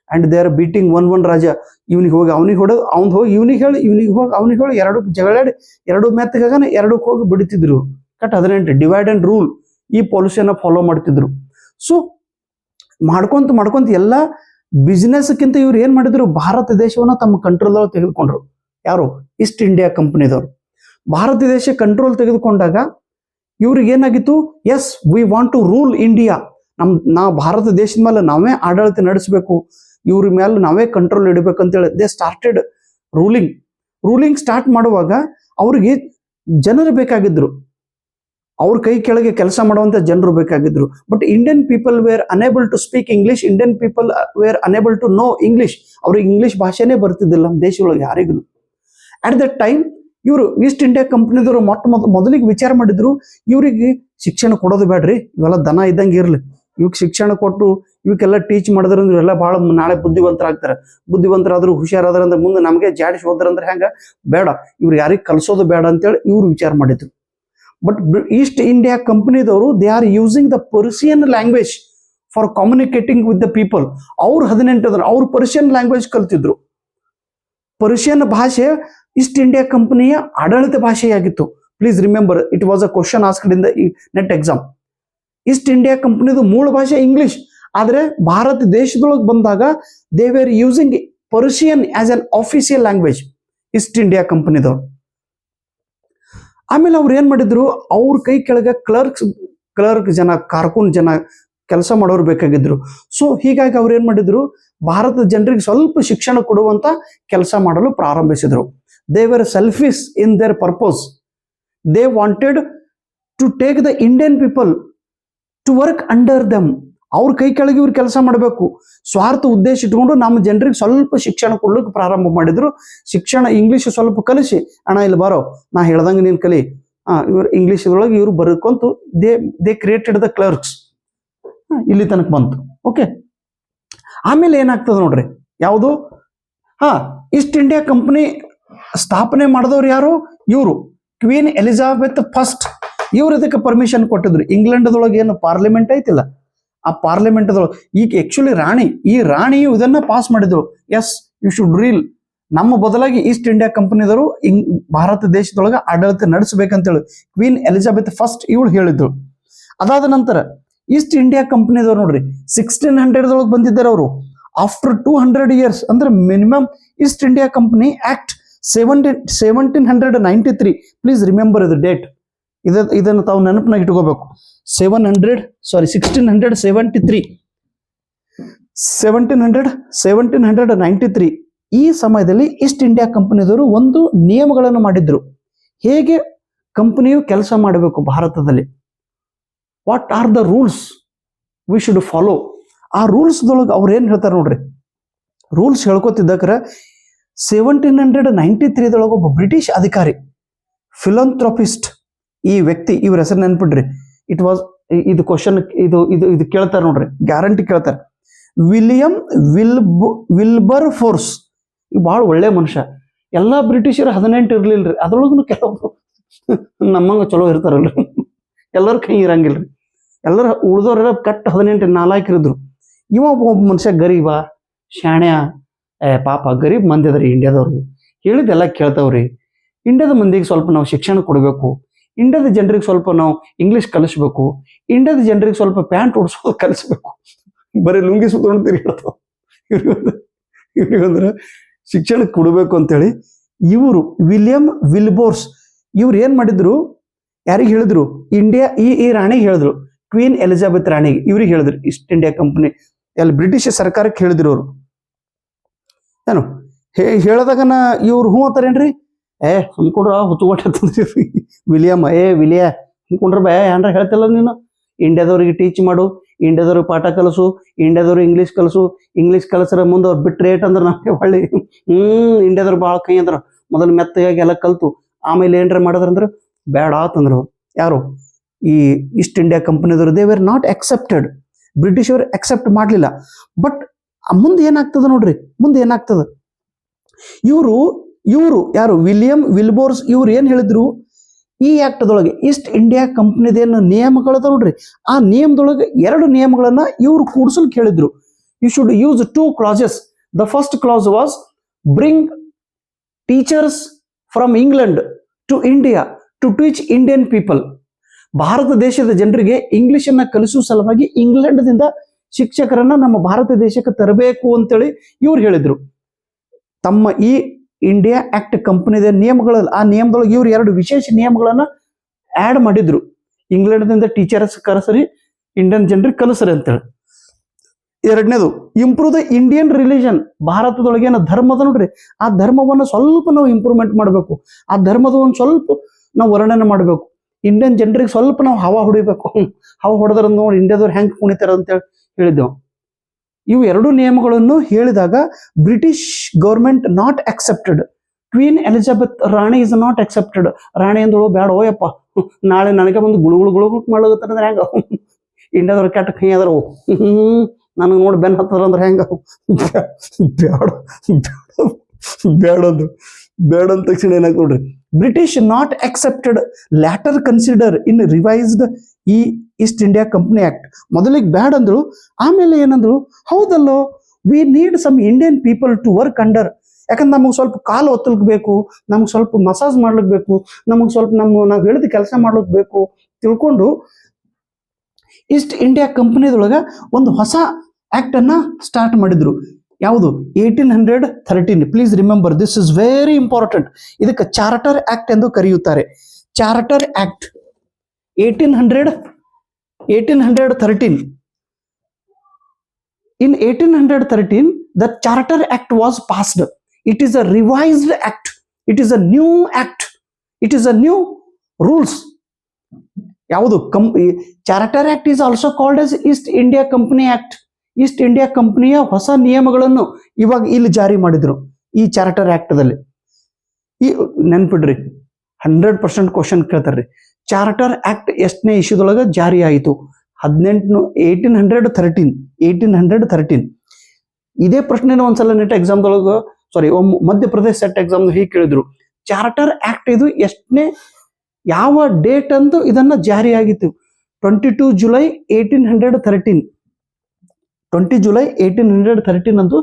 and they are beating one ರಾಜ. ಇವನಿಗೆ ಹೋಗಿ ಅವನಿಗೆ ಹೊಡೆದು, ಅವ್ನು ಹೋಗಿ ಇವನಿಗೆ ಹೇಳಿ, ಇವನಿಗೆ ಹೋಗಿ ಅವನಿಗೆ ಹೇಳಿ, ಎರಡು ಜಗಳಾಡಿ ಎರಡು ಮೆತ್ತಗಾಗನ ಎರಡಕ್ಕೆ ಹೋಗಿ ಬಿಡ್ತಿದ್ರು. ಕಟ್ 18 ಡಿವೈಡ್ ಅಂಡ್ ರೂಲ್ ಈ ಪಾಲಿಸಿಯನ್ನ ಫಾಲೋ ಮಾಡ್ತಿದ್ರು. ಸೊ ಮಾಡ್ಕೊಂತ ಎಲ್ಲ ಬಿಸ್ನೆಸ್ಕ್ಕಿಂತ ಇವ್ರು ಏನ್ ಮಾಡಿದ್ರು, ಭಾರತ ದೇಶವನ್ನ ತಮ್ಮ ಕಂಟ್ರೋಲ್ ತೆಗೆದುಕೊಂಡ್ರು. ಯಾರು? ಈಸ್ಟ್ ಇಂಡಿಯಾ ಕಂಪನಿದವರು. ಭಾರತ ದೇಶ ಕಂಟ್ರೋಲ್ ತೆಗೆದುಕೊಂಡಾಗ ಇವ್ರಿಗೆ ಏನಾಗಿತ್ತು, yes we want to rule India. ನಾವು ಭಾರತ ದೇಶದ ಮೇಲೆ ನಾವೇ ಆಡಳಿತ ನಡೆಸಬೇಕು, ಇವ್ರ ಮೇಲೆ ನಾವೇ ಕಂಟ್ರೋಲ್ ಇಡಬೇಕಂತೇಳಿ ದೇ ಸ್ಟಾರ್ಟೆಡ್ ರೂಲಿಂಗ್ ಸ್ಟಾರ್ಟ್ ಮಾಡುವಾಗ ಅವ್ರಿಗೆ ಜನರು ಬೇಕಾಗಿದ್ರು. ಅವ್ರ ಕೈ ಕೆಳಗೆ ಕೆಲಸ ಮಾಡುವಂತ ಜನರು ಬೇಕಾಗಿದ್ರು. But Indian people were unable to speak English, Indian people were unable to know English. ಅವ್ರಿಗೆ ಇಂಗ್ಲಿಷ್ ಭಾಷೆನೇ ಬರ್ತಿದ್ದಿಲ್ಲ ನಮ್ಮ ದೇಶದೊಳಗೆ ಯಾರಿಗೂ. ಅಟ್ ದಟ್ ಟೈಮ್ ಇವರು ಈಸ್ಟ್ ಇಂಡಿಯಾ ಕಂಪನಿದವರು ಮೊದಲಿಗೆ ವಿಚಾರ ಮಾಡಿದ್ರು, ಇವರಿಗೆ ಶಿಕ್ಷಣ ಕೊಡೋದು ಬೇಡ್ರಿ, ಇವೆಲ್ಲ ದನ ಇದ್ದಂಗೆ ಇರ್ಲಿ, ಇವಕ್ಕೆ ಶಿಕ್ಷಣ ಕೊಟ್ಟು ಇವಕ್ಕೆಲ್ಲ ಟೀಚ್ ಮಾಡಿದ್ರಂದ್ರೆ ಇವೆಲ್ಲ ಬಹಳ ನಾಳೆ ಬುದ್ಧಿವಂತರಾಗ್ತಾರೆ. ಬುದ್ಧಿವಂತರಾದ್ರು ಹುಷಾರಾದ್ರಂದ್ರೆ ಮುಂದೆ ನಮಗೆ ಜಾಡಿಸಿ ಹೋದ್ರಂದ್ರೆ ಹೆಂಗ, ಬೇಡ, ಇವ್ರು ಯಾರಿಗೆ ಕಲಿಸೋದು ಬೇಡ ಅಂತೇಳಿ ಇವ್ರು ವಿಚಾರ ಮಾಡಿದ್ರು. ಬಟ್ ಈಸ್ಟ್ ಇಂಡಿಯಾ ಕಂಪನಿದವರು they are using the Persian language for communicating with the people. ಅವ್ರು 18 ಅವ್ರು ಪರ್ಷಿಯನ್ ಲ್ಯಾಂಗ್ವೇಜ್ ಕಲ್ತಿದ್ರು. ಪರ್ಷಿಯನ್ ಭಾಷೆ ಈಸ್ಟ್ ಇಂಡಿಯಾ ಕಂಪನಿಯ ಆಡಳಿತ ಭಾಷೆಯಾಗಿತ್ತು. Please remember, it was a question asked in the NET exam. East India ಕಂಪನಿದು ಮೂಲ ಭಾಷೆ ಇಂಗ್ಲಿಷ್, ಆದ್ರೆ ಭಾರತ ದೇಶದೊಳಗೆ ಬಂದಾಗ they were using Persian as an official language, East India ಕಂಪನಿದವ್ರು. ಆಮೇಲೆ ಅವ್ರು ಏನ್ ಮಾಡಿದ್ರು, ಅವ್ರ ಕೈ ಕೆಳಗೆ ಕ್ಲರ್ಕ್ ಜನ, ಕಾರ್ಕೂನ್ ಜನ, ಕೆಲಸ ಮಾಡೋರು ಬೇಕಾಗಿದ್ರು. ಸೊ ಹೀಗಾಗಿ ಅವ್ರು ಏನ್ ಮಾಡಿದ್ರು, ಭಾರತದ ಜನರಿಗೆ ಸ್ವಲ್ಪ ಶಿಕ್ಷಣ ಕೊಡುವಂತ ಕೆಲಸ ಮಾಡಲು ಪ್ರಾರಂಭಿಸಿದ್ರು. They were selfish in their purpose. They wanted to take the Indian people to work under them. ಅವ್ರ ಕೈ ಕೆಳಗೆ ಇವ್ರು ಕೆಲಸ ಮಾಡಬೇಕು, ಸ್ವಾರ್ಥ ಉದ್ದೇಶ ಇಟ್ಕೊಂಡು ನಮ್ಮ ಜನರಿಗೆ ಸ್ವಲ್ಪ ಶಿಕ್ಷಣ ಕೊಡ್ಲಿಕ್ಕೆ ಪ್ರಾರಂಭ ಮಾಡಿದ್ರು. ಶಿಕ್ಷಣ ಇಂಗ್ಲಿಷ್ ಸ್ವಲ್ಪ ಕಲಿಸಿ, ಅಣ್ಣ ಇಲ್ಲಿ ಬಾರೋ, ನಾ ಹೇಳ್ದಂಗೆ ನೀನು ಕಲಿ. ಇವ್ರು ಇಂಗ್ಲಿಷ್ ಒಳಗೆ ಇವ್ರು ಬರ್ಕೊಂತು ದೇ ಕ್ರಿಯೇಟೆಡ್ ದ ಕ್ಲರ್ಕ್ಸ್. ಇಲ್ಲಿ ತನಕ ಬಂತು. ಓಕೆ, ಆಮೇಲೆ ಏನಾಗ್ತದೆ ನೋಡ್ರಿ, ಯಾವುದು, ಈಸ್ಟ್ ಇಂಡಿಯಾ ಕಂಪನಿ ಸ್ಥಾಪನೆ ಮಾಡಿದವ್ರು ಯಾರು? ಇವರು ಕ್ವೀನ್ ಎಲಿಜಾಬೆತ್ ಫಸ್ಟ್. ಇವ್ರು ಇದಕ್ಕೆ ಪರ್ಮಿಷನ್ ಕೊಟ್ಟಿದ್ರು. ಇಂಗ್ಲೆಂಡ್ದೊಳಗೆ ಏನು ಪಾರ್ಲಿಮೆಂಟ್ ಐತಿಲ್ಲ, ಆ ಪಾರ್ಲಿಮೆಂಟ್ದೊಳಗೆ ಈಗ ಆಕ್ಚುಲಿ ಈ ರಾಣಿಯು ಇದನ್ನ ಪಾಸ್ ಮಾಡಿದ್ರು. ಎಸ್, ಯು ಶುಡ್ ರೀಲ್, ನಮ್ಮ ಬದಲಾಗಿ ಈಸ್ಟ್ ಇಂಡಿಯಾ ಕಂಪನಿದವರು ಭಾರತ ದೇಶದೊಳಗೆ ಆಡಳಿತ ನಡೆಸಬೇಕಂತೇಳಿ ಕ್ವೀನ್ ಎಲಿಜಾಬೆತ್ ಫಸ್ಟ್ ಇವಳು ಹೇಳಿದ್ರು. ಅದಾದ ನಂತರ ಈಸ್ಟ್ ಇಂಡಿಯಾ ಕಂಪನಿದವ್ರು ನೋಡ್ರಿ 1600 ಬಂದಿದ್ದಾರೆ ಅವರು. ಆಫ್ಟರ್ 200 years ಅಂದ್ರೆ minimum East India company act 1793. Please remember ಇದು ಡೇಟ್. ಇದನ್ನು ತಾವು ನೆನಪಿನಾಗ ಇಟ್ಕೋಬೇಕು. 1793 ಈ ಸಮಯದಲ್ಲಿ ಈಸ್ಟ್ ಇಂಡಿಯಾ ಕಂಪನಿದವರು ಒಂದು ನಿಯಮಗಳನ್ನು ಮಾಡಿದ್ರು. ಹೇಗೆ ಕಂಪನಿಯು ಕೆಲಸ ಮಾಡಬೇಕು ಭಾರತದಲ್ಲಿ, what are the rules we should follow. ಆ ರೂಲ್ಸ್ದೊಳಗೆ ಅವ್ರು ಏನ್ ಹೇಳ್ತಾರೆ ನೋಡ್ರಿ. ರೂಲ್ಸ್ ಹೇಳ್ಕೊತಿದ್ದಕ್ರೆ 1793 ಒಬ್ಬ ಬ್ರಿಟಿಷ್ ಅಧಿಕಾರಿ, ಫಿಲಂಥ್ರೋಪಿಸ್ಟ್, ಈ ವ್ಯಕ್ತಿ, ಇವ್ರ ಹೆಸರು ನೆನ್ಪಿಡ್ರಿ. ಇಟ್ ವಾಸ್, ಇದು ಕ್ವಶನ್, ಇದು ಕೇಳ್ತಾರೆ ನೋಡ್ರಿ, ಗ್ಯಾರಂಟಿ ಕೇಳ್ತಾರೆ. William Wilber force. ಬಹಳ ಒಳ್ಳೆ ಮನುಷ್ಯ. ಎಲ್ಲಾ ಬ್ರಿಟಿಷರು 18 ಇರ್ಲಿಲ್ರಿ, ಅದ್ರೊಳಗೂ ಕೆಲವೊಬ್ರು ನಮ್ಮಂಗ ಚಲೋ ಇರ್ತಾರಲ್ರಿ, ಎಲ್ಲರ ಕೈ ಇರಂಗಿಲ್ರಿ. ಎಲ್ಲರ ಉಳ್ದವ್ರೆಲ್ಲ ಕಟ್ 18 4 ಇರಿದ್ರು. ಇವ ಒಬ್ಬ ಮನುಷ್ಯ ಗರೀಬ, ಶಾಣ್ಯ, ಪಾಪ ಗರೀಬ್ ಮಂದಿ ಅದ್ರಿ ಇಂಡಿಯಾದವ್ರು, ಹೇಳಿದೆಲ್ಲ ಕೇಳ್ತಾವ್ರಿ. ಇಂಡಿಯಾದ ಮಂದಿಗೆ ಸ್ವಲ್ಪ ನಾವು ಶಿಕ್ಷಣ ಕೊಡಬೇಕು, ಇಂಡಿಯಾದ ಜನರಿಗೆ ಸ್ವಲ್ಪ ನಾವು ಇಂಗ್ಲಿಷ್ ಕಲಿಸ್ಬೇಕು, ಇಂಡಿಯಾದ ಜನರಿಗೆ ಸ್ವಲ್ಪ ಪ್ಯಾಂಟ್ ಉಡ್ಸೋದು ಕಲಿಸ್ಬೇಕು. ಬರೀ ಲುಂಗಿ ಸುತ್ತೊಂಡು ತಿರುಗಾಡ್ತಾವ ಇವ್ರಿಗಂದ್ರೆ ಶಿಕ್ಷಣಕ್ಕೆ ಕೊಡಬೇಕು ಅಂತೇಳಿ ಇವರು ವಿಲಿಯಂ ವಿಲ್ಬೋರ್ಸ್ ಇವ್ರು ಏನ್ ಮಾಡಿದ್ರು, ಯಾರಿಗೆ ಹೇಳಿದ್ರು, ಇಂಡಿಯಾ ಈ ರಾಣಿಗೆ ಹೇಳಿದ್ರು, ಕ್ವೀನ್ ಎಲಿಜಬೆತ್ ರಾಣಿಗೆ, ಇವ್ರಿಗೆ ಹೇಳಿದ್ರು ಈಸ್ಟ್ ಇಂಡಿಯಾ ಕಂಪನಿ ಅಲ್ಲಿ ಬ್ರಿಟಿಷ್ ಸರ್ಕಾರಕ್ಕೆ ಹೇಳಿದ್ರು ಅವರು. ಏನು ಹೇಳದಾಗನ ಇವ್ರು ಹ್ಞೂ ಅಂತಾರೇನ್ರಿ, ಹಮ್ಕೊಂಡ್ರ ಹೊತ್ಕೊಟ್ಟಂದ್ರಿ ವಿಲಿಯಂ, ವಿಲಿಯ ಹಮ್ಕೊಂಡ್ರ ಬೇ ಏನ್ರ ಹೇಳ್ತಿಲ್ಲ ನೀನು, ಇಂಡಿಯಾದವ್ರಿಗೆ ಟೀಚ್ ಮಾಡು, ಇಂಡಿಯಾದವ್ರಿಗೆ ಪಾಠ ಕಲಿಸು, ಇಂಡಿಯಾದವ್ರಿಗೆ ಇಂಗ್ಲೀಷ್ ಕಲಿಸ್ರ ಮುಂದೆ ಅವ್ರು ಬಿಟ್ಟು ರೇಟ್ ಅಂದ್ರೆ ನಮಗೆ ಹೊಳ್ಳಿ ಇಂಡಿಯಾದವ್ರು ಭಾಳ ಕೈ ಅಂದ್ರ ಮೊದಲು ಮೆತ್ತಗಾಗಿ ಎಲ್ಲ ಕಲ್ತು ಆಮೇಲೆ ಏನ್ರ ಮಾಡಿದ್ರಂದ್ರೆ ಬೇಡ ಆತಂದ್ರು. ಯಾರು ಈ ಈಸ್ಟ್ ಇಂಡಿಯಾ ಕಂಪನಿದವರು they were not accepted, British ಅವರು ಅಕ್ಸೆಪ್ಟ್ ಮಾಡಲಿಲ್ಲ. ಬಟ್ ಮುಂದೆ ಏನಾಗ್ತದ ನೋಡ್ರಿ, ಮುಂದೆ ಏನಾಗ್ತದ, ಇವರು ಯಾರು ವಿಲಿಯಂ ವಿಲ್ಬೋರ್ಸ್ ಇವ್ರು ಏನ್ ಹೇಳಿದ್ರು, ಈ ಆಕ್ಟ್ದೊಳಗೆ ಈಸ್ಟ್ ಇಂಡಿಯಾ ಕಂಪನಿದೇನು ನಿಯಮಗಳದ ನೋಡ್ರಿ, ಆ ನಿಯಮದೊಳಗೆ 2 ನಿಯಮಗಳನ್ನ ಇವ್ರು ಕೂಡ್ಸಲ್ಕ್ ಹೇಳಿದ್ರು. You should use 2 clauses. The first class was bring teachers from England to India to teach Indian people. Bharat ದೇಶದ ಜನರಿಗೆ ಇಂಗ್ಲಿಷ್ ಅನ್ನ ಕಲಿಸುವ ಸಲುವಾಗಿ ಇಂಗ್ಲೆಂಡ್ದಿಂದ ಶಿಕ್ಷಕರನ್ನ ನಮ್ಮ ಭಾರತ ದೇಶಕ್ಕೆ ತರಬೇಕು ಅಂತೇಳಿ ಇವ್ರು ಹೇಳಿದ್ರು. ತಮ್ಮ ಈ ಇಂಡಿಯಾ ಆಕ್ಟ್ ಕಂಪನಿದ ನಿಯಮಗಳಲ್ಲಿ ಆ ನಿಯಮದೊಳಗೆ ಇವ್ರು 2 ವಿಶೇಷ ನಿಯಮಗಳನ್ನ ಆಡ್ ಮಾಡಿದ್ರು. ಇಂಗ್ಲೆಂಡ್ದಿಂದ ಟೀಚರ್ಸ್ ಕರೆಸರಿ, ಇಂಡಿಯನ್ ಜನರಿಗೆ ಕಲಿಸ್ರಿ ಅಂತೇಳಿ. 2ನೇದು ಇಂಪ್ರೂವ್ ದ ಇಂಡಿಯನ್ ರಿಲಿಜನ್. ಭಾರತದೊಳಗೆ ಏನೋ ಧರ್ಮದ ನೋಡ್ರಿ, ಆ ಧರ್ಮವನ್ನು ಸ್ವಲ್ಪ ನಾವು ಇಂಪ್ರೂವ್ಮೆಂಟ್ ಮಾಡಬೇಕು, ಆ ಧರ್ಮದ ಒಂದು ಸ್ವಲ್ಪ ನಾವು ವರ್ಣನೆ ಮಾಡಬೇಕು, ಇಂಡಿಯನ್ ಜನರಿಗೆ ಸ್ವಲ್ಪ ನಾವು ಹವಾ ಹೊಡಿಬೇಕು. ಹವಾ ಹೊಡೆದ್ರ ನೋಡಿ ಇಂಡಿಯಾದವ್ರು ಹೆಂಗ್ ಕುಣಿತಾರ ಅಂತೇಳಿ ಹೇಳಿದ್ದೆವು. ಇವು 2 ನಿಯಮಗಳನ್ನು ಹೇಳಿದಾಗ British government not accepted. Queen Elizabeth ರಾಣಿ ಇಸ್ ನಾಟ್ ಅಕ್ಸೆಪ್ಟೆಡ್. ರಾಣಿ ಅಂದಳು ಬೇಡ, ಓಯಪ್ಪ ನಾಳೆ ನನಗೆ ಬಂದು ಗುಳುಗುಳು ಮಾಡ್ಲಗತ್ತಾರಂದ್ರೆ ಹೆಂಗ, ಇಂಡಿಯಾದವ್ರು ಕೆಟ್ಟ ಕೈ ಅದ್ರ ನನಗೆ ನೋಡಿ ಬೆನ್ ಹತ್ತದ್ರ ಅಂದ್ರೆ ಹೆಂಗ, ಬೇಡ ಅಂದ ತಕ್ಷಣ ಏನಾಗ್ತದೆ ನೋಡ್ರಿ, British not accepted, later consider in revised ಈ ಈಸ್ಟ್ ಇಂಡಿಯಾ ಕಂಪನಿ ಆಕ್ಟ್. ಮೊದಲಿಗೆ ಬ್ಯಾಡ್ ಅಂದ್ರು, ಆಮೇಲೆ ಏನಂದ್ರು, ಹೌದಲ್ಲೋ we need some Indian people to work under. ಯಾಕಂದ್ರೆ ನಮಗೆ ಸ್ವಲ್ಪ ಕಾಲು ಒತ್ತಲಿಕ್ ಬೇಕು, ನಮ್ಗೆ ಸ್ವಲ್ಪ ಮಸಾಜ್ ಮಾಡ್ಲಿಕ್ ಬೇಕು, ನಮಗೆ ಸ್ವಲ್ಪ ನಾವು ಹೇಳಿದ ಕೆಲಸ ಮಾಡ್ಲಿಕ್ ಬೇಕು ತಿಳ್ಕೊಂಡು ಈಸ್ಟ್ ಇಂಡಿಯಾ ಕಂಪನಿದೊಳಗ ಒಂದು ಹೊಸ ಆಕ್ಟ್ ಅನ್ನ ಸ್ಟಾರ್ಟ್ ಮಾಡಿದ್ರು. ಯಾವುದು? 1813. Please remember, this is very important. ಇದಕ್ಕೆ ಚಾರ್ಟರ್ ಆಕ್ಟ್ ಎಂದು ಕರೆಯುತ್ತಾರೆ. Charter act 1813. In 1813, the Charter Act was passed. It is a revised act. It is a new act. It is a new rules. ಯಾವುದು? Charter act is also called as East India company act. East India ಕಂಪನಿಯ ಹೊಸ ನಿಯಮಗಳನ್ನು ಇವಾಗ ಇಲ್ಲಿ ಜಾರಿ ಮಾಡಿದ್ರು ಈ ಚಾರ್ಟರ್ ಆಕ್ಟ್ದಲ್ಲಿ. ಈ ನೆನ್ಪಿಡ್ರಿ, 100% ಕ್ವಶನ್ ಕೇಳ್ತಾರ್ರಿ. ಚಾರ್ಟರ್ ಆಕ್ಟ್ ಎಷ್ಟನೇ ಇಶ್ಯೂದೊಳಗೆ ಜಾರಿ ಆಯಿತು? 1813. ಇದೇ ಪ್ರಶ್ನೆನ ಒಂದ್ಸಲ ನೆಟ್ ಎಕ್ಸಾಮ್ದೊಳಗೆ ಮಧ್ಯಪ್ರದೇಶ ಸೆಟ್ ಎಕ್ಸಾಮ್ ಹೀಗೆ ಕೇಳಿದ್ರು. ಚಾರ್ಟರ್ ಆಕ್ಟ್ ಇದು ಎಷ್ಟನೇ, ಯಾವ ಡೇಟ್ ಅಂತೂ ಇದನ್ನ ಜಾರಿ ಆಗಿತ್ತು? 22 ಜುಲೈ 1813. 20 ಜುಲೈ 1813 ಅಂತೂ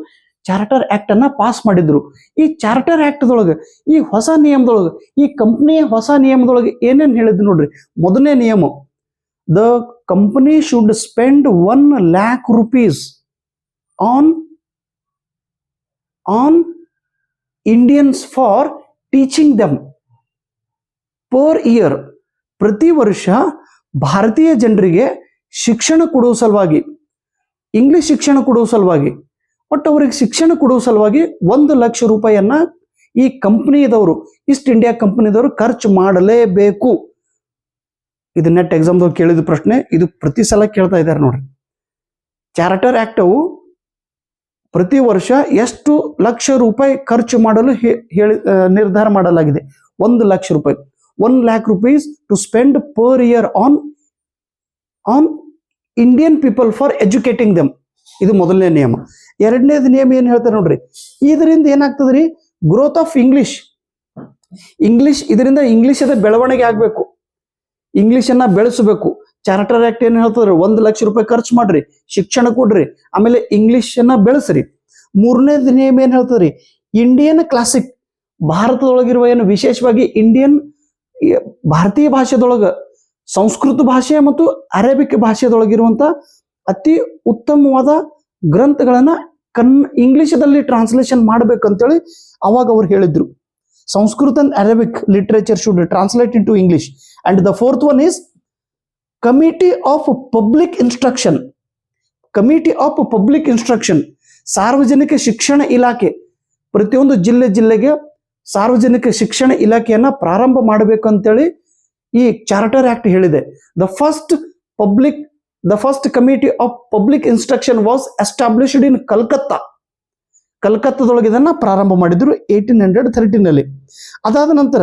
ಚಾರ್ಟರ್ ಆಕ್ಟ್ ಅನ್ನ ಪಾಸ್ ಮಾಡಿದ್ರು. ಈ ಚಾರ್ಟರ್ ಆಕ್ಟ್ ದೊಳಗೆ, ಈ ಹೊಸ ನಿಯಮದೊಳಗೆ, ಈ ಕಂಪನಿಯ ಹೊಸ ನಿಯಮದೊಳಗೆ ಏನೇನು ಹೇಳಿದ್ರು ನೋಡ್ರಿ. ಮೊದಲನೇ ನಿಯಮ, the company should spend 1 lakh rupees on Indians for teaching them per year. ಪ್ರತಿ ವರ್ಷ ಭಾರತೀಯ ಜನರಿಗೆ ಶಿಕ್ಷಣ ಕೊಡುವ ಸಲುವಾಗಿ, ಇಂಗ್ಲಿಷ್ ಶಿಕ್ಷಣ ಕೊಡುವ ಸಲುವಾಗಿ, ಒಟ್ಟು ಅವರಿಗೆ ಶಿಕ್ಷಣ ಕೊಡುವ ಸಲುವಾಗಿ 1 ಲಕ್ಷ ರೂಪಾಯಿಯನ್ನ ಈ ಕಂಪನಿದವರು, ಈಸ್ಟ್ ಇಂಡಿಯಾ ಕಂಪನಿದವರು ಖರ್ಚು ಮಾಡಲೇಬೇಕು. ಇದು ನೆಟ್ ಎಕ್ಸಾಮ್ದವ್ರು ಕೇಳಿದ ಪ್ರಶ್ನೆ, ಇದು ಪ್ರತಿ ಸಲ ಕೇಳ್ತಾ ಇದ್ದಾರೆ ನೋಡ್ರಿ. ಚಾರ್ಟರ್ ಆಕ್ಟ್ ಅವು ಪ್ರತಿ ವರ್ಷ ಎಷ್ಟು ಲಕ್ಷ ರೂಪಾಯಿ ಖರ್ಚು ಮಾಡಲು ಹೇಳಿ ನಿರ್ಧಾರ ಮಾಡಲಾಗಿದೆ. 1 ಲಕ್ಷ ರೂಪಾಯಿ, 1 lakh rupees to spend per year on Indian people for educating them. ಇದು ಮೊದಲನೇ ನಿಯಮ. 2ನೇದು ನಿಯಮ ಏನ್ ಹೇಳ್ತಾರೆ ನೋಡ್ರಿ, ಇದರಿಂದ ಏನಾಗ್ತದ್ರಿ? Growth of English. ಇದರಿಂದ ಇಂಗ್ಲಿಷದ ಬೆಳವಣಿಗೆ ಆಗ್ಬೇಕು, ಇಂಗ್ಲಿಷನ್ನ ಬೆಳೆಸಬೇಕು. ಚಾರ್ಟರ್ ಆಕ್ಟ್ ಏನ್ ಹೇಳ್ತದ್ರಿ? 1 ಲಕ್ಷ ರೂಪಾಯಿ ಖರ್ಚು ಮಾಡ್ರಿ, ಶಿಕ್ಷಣ ಕೊಡ್ರಿ, ಆಮೇಲೆ ಇಂಗ್ಲಿಷ್ ಅನ್ನ ಬೆಳೆಸ್ರಿ. 3ನೇದು ನಿಯಮ ಏನ್ ಹೇಳ್ತದ್ರಿ? ಇಂಡಿಯನ್ ಕ್ಲಾಸಿಕ್, ಭಾರತದೊಳಗಿರುವ ಏನು ವಿಶೇಷವಾಗಿ ಭಾರತೀಯ ಭಾಷೆದೊಳಗ, ಸಂಸ್ಕೃತ ಭಾಷೆ ಮತ್ತು ಅರೇಬಿಕ್ ಭಾಷೆದೊಳಗಿರುವಂತ ಅತಿ ಉತ್ತಮವಾದ ಗ್ರಂಥಗಳನ್ನ ಇಂಗ್ಲಿಷದಲ್ಲಿ ಟ್ರಾನ್ಸ್ಲೇಷನ್ ಮಾಡ್ಬೇಕಂತೇಳಿ ಅವಾಗ ಅವ್ರು ಹೇಳಿದ್ರು. Sanskrit and Arabic literature should translate into English. And the fourth one is committee of public instruction. Committee of public instruction, ಸಾರ್ವಜನಿಕ ಶಿಕ್ಷಣ ಇಲಾಖೆ, ಪ್ರತಿಯೊಂದು ಜಿಲ್ಲೆಗೆ ಸಾರ್ವಜನಿಕ ಶಿಕ್ಷಣ ಇಲಾಖೆಯನ್ನ ಪ್ರಾರಂಭ ಮಾಡಬೇಕಂತೇಳಿ ಈ ಚಾರ್ಟರ್ ಆಕ್ಟ್ ಹೇಳಿದೆ. The first committee of public instruction was established in Calcutta. ಕಲ್ಕತ್ತಾದೊಳಗೆ ಇದನ್ನ ಪ್ರಾರಂಭ ಮಾಡಿದ್ರು 1813. ಅದಾದ ನಂತರ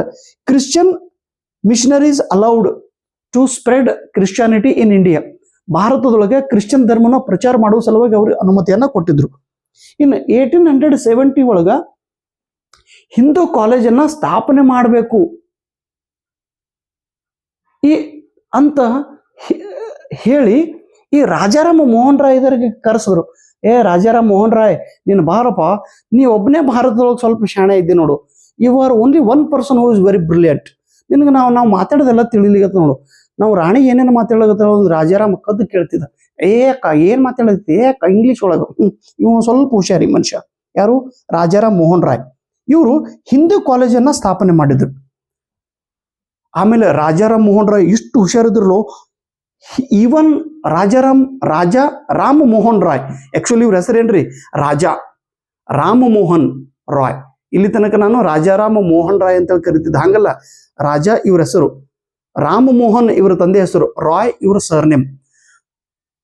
Christian missionaries allowed to spread Christianity in India. ಭಾರತದೊಳಗೆ ಕ್ರಿಶ್ಚಿಯನ್ ಧರ್ಮನ ಪ್ರಚಾರ ಮಾಡುವ ಸಲುವಾಗಿ ಅವರು ಅನುಮತಿಯನ್ನ ಕೊಟ್ಟಿದ್ರು. ಇನ್ನು 1870 ಒಳಗ ಹಿಂದೂ ಕಾಲೇಜನ್ನ ಸ್ಥಾಪನೆ ಮಾಡಬೇಕು ಅಂತ ಹೇಳಿ ಈ ರಾಜಾರಾಮ ಮೋಹನ್ ರಾಯ್ ಇದರಿಗೆ ಕರೆಸಿದ್ರು. ರಾಜಾರಾಮ್ ಮೋಹನ್ ರಾಯ್, ನೀನು ಬಾರಪ್ಪ, ನೀ ಒಬ್ಬನೇ ಭಾರತದೊಳಗೆ ಸ್ವಲ್ಪ ಶಾಣೆ ಇದ್ದೆ ನೋಡು. You are only one person who is very brilliant. ನಿನಗೆ ನಾವು ಮಾತಾಡೋದೆಲ್ಲ ತಿಳಿಲಿಗತ್ತ ನೋಡು. ನಾವು ರಾಣಿ ಏನೇನು ಮಾತಾಡೋಗತ್ತ ರಾಜಾರಾಮ್ ಕದ್ದು ಕೇಳ್ತಿದ್ದ. ಏನ್ ಮಾತಾಡತಿ ಇಂಗ್ಲಿಷ್ ಒಳಗ. ಇವ ಸ್ವಲ್ಪ ಹುಷಾರಿ ಮನುಷ್ಯ. ಯಾರು? ರಾಜಾರಾಮ್ ಮೋಹನ್ ರಾಯ್. ಇವರು ಹಿಂದೂ ಕಾಲೇಜನ್ನ ಸ್ಥಾಪನೆ ಮಾಡಿದ್ರು. ಆಮೇಲೆ ರಾಜಾರಾಮ್ ಮೋಹನ್ ರಾಯ್ ಇಷ್ಟು ಹುಷಾರಿದ್ರು, ಈವನ್ ರಾಜಾ ರಾಮ್ ಮೋಹನ್ ರಾಯ್, ಆಕ್ಚುಲಿ ಇವ್ರ ಹೆಸರೇನ್ರಿ? ರಾಜಾ ರಾಮ್ ಮೋಹನ್ ರಾಯ್. ಇಲ್ಲಿ ತನಕ ನಾನು ರಾಜಾರಾಮ್ ಮೋಹನ್ ರಾಯ್ ಅಂತ ಕರಿತಿದ್ದ, ಹಂಗಲ್ಲ. ರಾಜಾ ಇವ್ರ ಹೆಸರು, ರಾಮ್ ಮೋಹನ್ ಇವರ ತಂದೆ ಹೆಸರು, ರಾಯ್ ಇವ್ರ ಸರ್ನೇಮ್.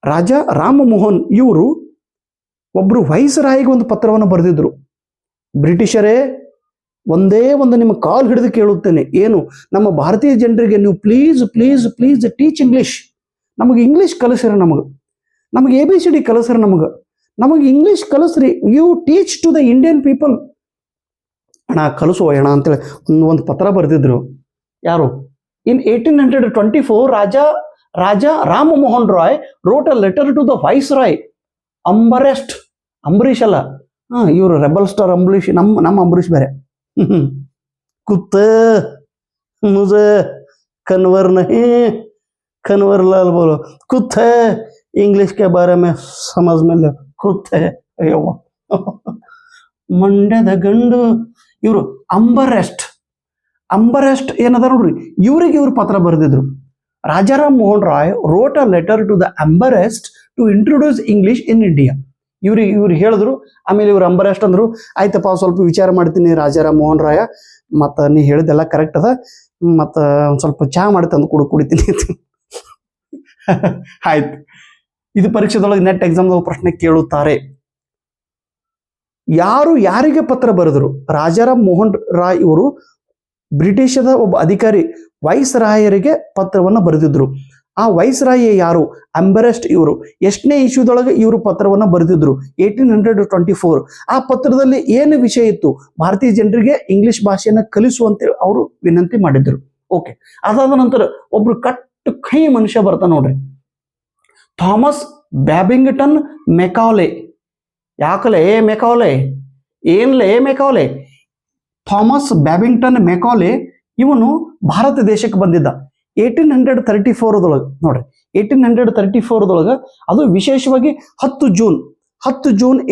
ರಾಜಾ ರಾಮ್ ಮೋಹನ್ ಇವರು ಒಬ್ರು ವೈಸ್ ರಾಯ್ಗೆ ಒಂದು ಪತ್ರವನ್ನು ಬರೆದಿದ್ರು. ಬ್ರಿಟಿಷರೇ, ಒಂದೇ ಒಂದು ನಿಮ್ಮ ಕಾಲ್ ಹಿಡಿದು ಕೇಳುತ್ತೇನೆ, ಏನು ನಮ್ಮ ಭಾರತೀಯ ಜನರಿಗೆ ನೀವು please please please teach English. ನಮಗೆ ಇಂಗ್ಲಿಷ್ ಕಲಿಸ್ರಿ, ನಮಗೆ ABCD ಕಲಿಸ್ರಿ, ನಮಗೆ ಇಂಗ್ಲಿಷ್ ಕಲಿಸ್ರಿ. You teach to the Indian people. ಅಣ್ಣ ಕಲಿಸುವ ಅಣ್ಣ ಅಂತೇಳಿ ಒಂದು ಪತ್ರ ಬರೆದಿದ್ರು. ಯಾರು? In 1824 Raja Ram Mohan Roy wrote a letter to the viceroy Ambareesh ಅಲ್ಲ, ಇವರು ರೆಬಲ್ ಸ್ಟಾರ್ ಅಂಬರೀಷ್, ನಮ್ಮ ಅಂಬರೀಷ್ ಬೇರೆ. ಕುತ್ತ ಮುझे कन्वर नहीं, कन्वर लाल बोलो, कुछ है इंग्लिश के बारे में समझ में ले, कुछ है. ಅಯ್ಯೋ ಮಂಡ್ಯದ ಗಂಡು ಇವರು. ಅಂಬರೆಸ್ಟ್ ಏನದ ನೋಡ್ರಿ, ಇವ್ರು ಪತ್ರ ಬರೆದಿದ್ರು. Rajaram Mohan Roy wrote a letter to the Amherst to introduce English in India. ಇವ್ರು ಹೇಳಿದ್ರು. ಆಮೇಲೆ ಇವ್ರು ಅಂಬರೆಸ್ಟ್ ಅಂದ್ರು, ಆಯ್ತಪ್ಪ ಸ್ವಲ್ಪ ವಿಚಾರ ಮಾಡ್ತೀನಿ ರಾಜಾರಾಮ್ ಮೋಹನ್ ರಾಯ, ಮತ್ತು ನೀ ಹೇಳಿದೆಲ್ಲ ಕರೆಕ್ಟ್ ಅದ, ಮತ್ತು ಒಂದು ಸ್ವಲ್ಪ ಚಹಾ ಮಾಡಿ ತಂದು ಕುಡಿತೀನಿ. ಆಯ್ತು. ಇದು ಪರೀಕ್ಷೆದೊಳಗೆ ನೆಟ್ ಎಕ್ಸಾಮ್ದೊಳಗೆ ಪ್ರಶ್ನೆ ಕೇಳುತ್ತಾರೆ. ಯಾರಿಗೆ ಪತ್ರ ಬರೆದ್ರು? ರಾಜಾರಾಮ್ ಮೋಹನ್ ರಾಯ್ ಇವರು ಬ್ರಿಟಿಷದ ಒಬ್ಬ ಅಧಿಕಾರಿ ವೈಸ್ ರಾಯರಿಗೆ ಪತ್ರವನ್ನು ಬರೆದಿದ್ರು. ಆ ವೈಸ್ ರಾಯ್ ಯಾರು? ಅಂಬರೆಸ್ಟ್ ಇವರು. ಎಷ್ಟನೇ ಇಶ್ಯೂದೊಳಗೆ ಇವರು ಪತ್ರವನ್ನು ಬರೆದಿದ್ರು? 1824. ಆ ಪತ್ರದಲ್ಲಿ ಏನು ವಿಷಯ ಇತ್ತು? ಭಾರತೀಯ ಜನರಿಗೆ ಇಂಗ್ಲಿಷ್ ಭಾಷೆಯನ್ನು ಕಲಿಸುವಂತೆ ಅವರು ವಿನಂತಿ ಮಾಡಿದ್ರು. ಓಕೆ. ಅದಾದ ನಂತರ ಒಬ್ರು ಕಟ್ಟು ಕೈ ಮನುಷ್ಯ ಬರ್ತಾನೆ ನೋಡ್ರಿ, ಥಾಮಸ್ ಬ್ಯಾಬಿಂಗ್ಟನ್ ಮೆಕಾಲೆ. ಯಾಕಲೆ ಮೆಕಾಲೆ? ಏನ್ಲೇ ಮೆಕಾಲೆ? ಥಾಮಸ್ ಬ್ಯಾಬಿಂಗ್ಟನ್ ಮೆಕಾಲೆ ಇವನು ಭಾರತ ದೇಶಕ್ಕೆ ಬಂದಿದ್ದ 1834 ನೋಡ್ರಿ. 1834 ಅದು ವಿಶೇಷವಾಗಿ 10 ಜೂನ್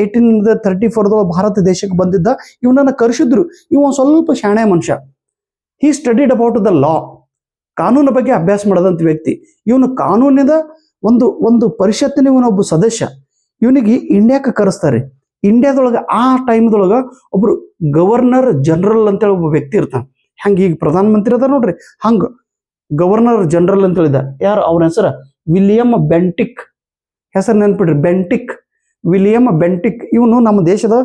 1834 ಭಾರತ ದೇಶಕ್ಕೆ ಬಂದಿದ್ದ. ಇವನನ್ನ ಕರೆಸಿದ್ರು. ಇವ ಸ್ವಲ್ಪ ಶಾಣೆ ಮನುಷ್ಯ. ಹಿ ಸ್ಟಡಿಡ್ ಅಬೌಟ್ ದ ಲಾ. ಕಾನೂನು ಬಗ್ಗೆ ಅಭ್ಯಾಸ ಮಾಡದಂತ ವ್ಯಕ್ತಿ ಇವನು. ಕಾನೂನಿನ ಒಂದು ಪರಿಷತ್ತಿನ ಇವನೊಬ್ಬ ಸದಸ್ಯ. ಇವನಿಗೆ ಇಂಡಿಯಾಕ್ಕೆ ಕರೆಸ್ತಾರೆ. ಇಂಡಿಯಾದೊಳಗೆ ಆ ಟೈಮ್ದೊಳಗೆ ಒಬ್ರು ಗವರ್ನರ್ ಜನರಲ್ ಅಂತೇಳಿ ಒಬ್ಬ ವ್ಯಕ್ತಿ ಇರ್ತಾನೆ. ಹಂಗೆ ಈಗ ಪ್ರಧಾನ ಮಂತ್ರಿ ಅದ ನೋಡ್ರಿ, ಹಂಗ ಗವರ್ನರ್ ಜನರಲ್ ಅಂತ ಹೇಳಿದ. ಯಾರು? ಅವನ ಹೆಸರ ವಿಲಿಯಂ ಬೆಂಟಿಕ್. ಹೆಸರು ನೆನ್ಪಿಡ್ರಿ, ಬೆಂಟಿಕ್, ವಿಲಿಯಂ ಬೆಂಟಿಕ್. ಇವನು ನಮ್ಮ ದೇಶದ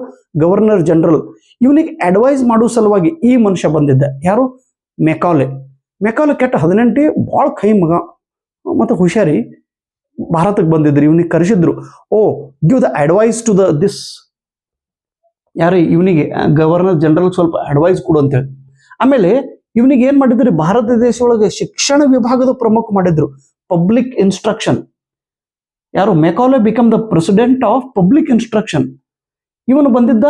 ಗವರ್ನರ್ ಜನರಲ್. ಇವನಿಗೆ ಅಡ್ವೈಸ್ ಮಾಡುವ ಸಲುವಾಗಿ ಈ ಮನುಷ್ಯ ಬಂದಿದ್ದ. ಯಾರು? ಮೆಕಾಲೆ. ಕೆಟ್ಟ 18, ಭಾಳ ಕೈ ಮಗ ಮತ್ತು ಹುಷಾರಿ. ಭಾರತಕ್ಕೆ ಬಂದಿದ್ರು. ಇವನಿಗೆ ಕರೆಸಿದ್ರು. Give the advice to this. ಯಾರು? ಇವನಿಗೆ ಗವರ್ನರ್ ಜನರಲ್ ಸ್ವಲ್ಪ ಅಡ್ವೈಸ್ ಕೊಡು ಅಂತೇಳಿ. ಆಮೇಲೆ ಇವನಿಗೆ ಏನ್ ಮಾಡಿದ್ರು? ಭಾರತ ದೇಶ ಒಳಗೆ ಶಿಕ್ಷಣ ವಿಭಾಗದ ಪ್ರಮುಖ ಮಾಡಿದ್ರು, ಪಬ್ಲಿಕ್ ಇನ್ಸ್ಟ್ರಕ್ಷನ್. ಯಾರು? Macaulay become the president of public instruction. ಇವನು ಬಂದಿದ್ದ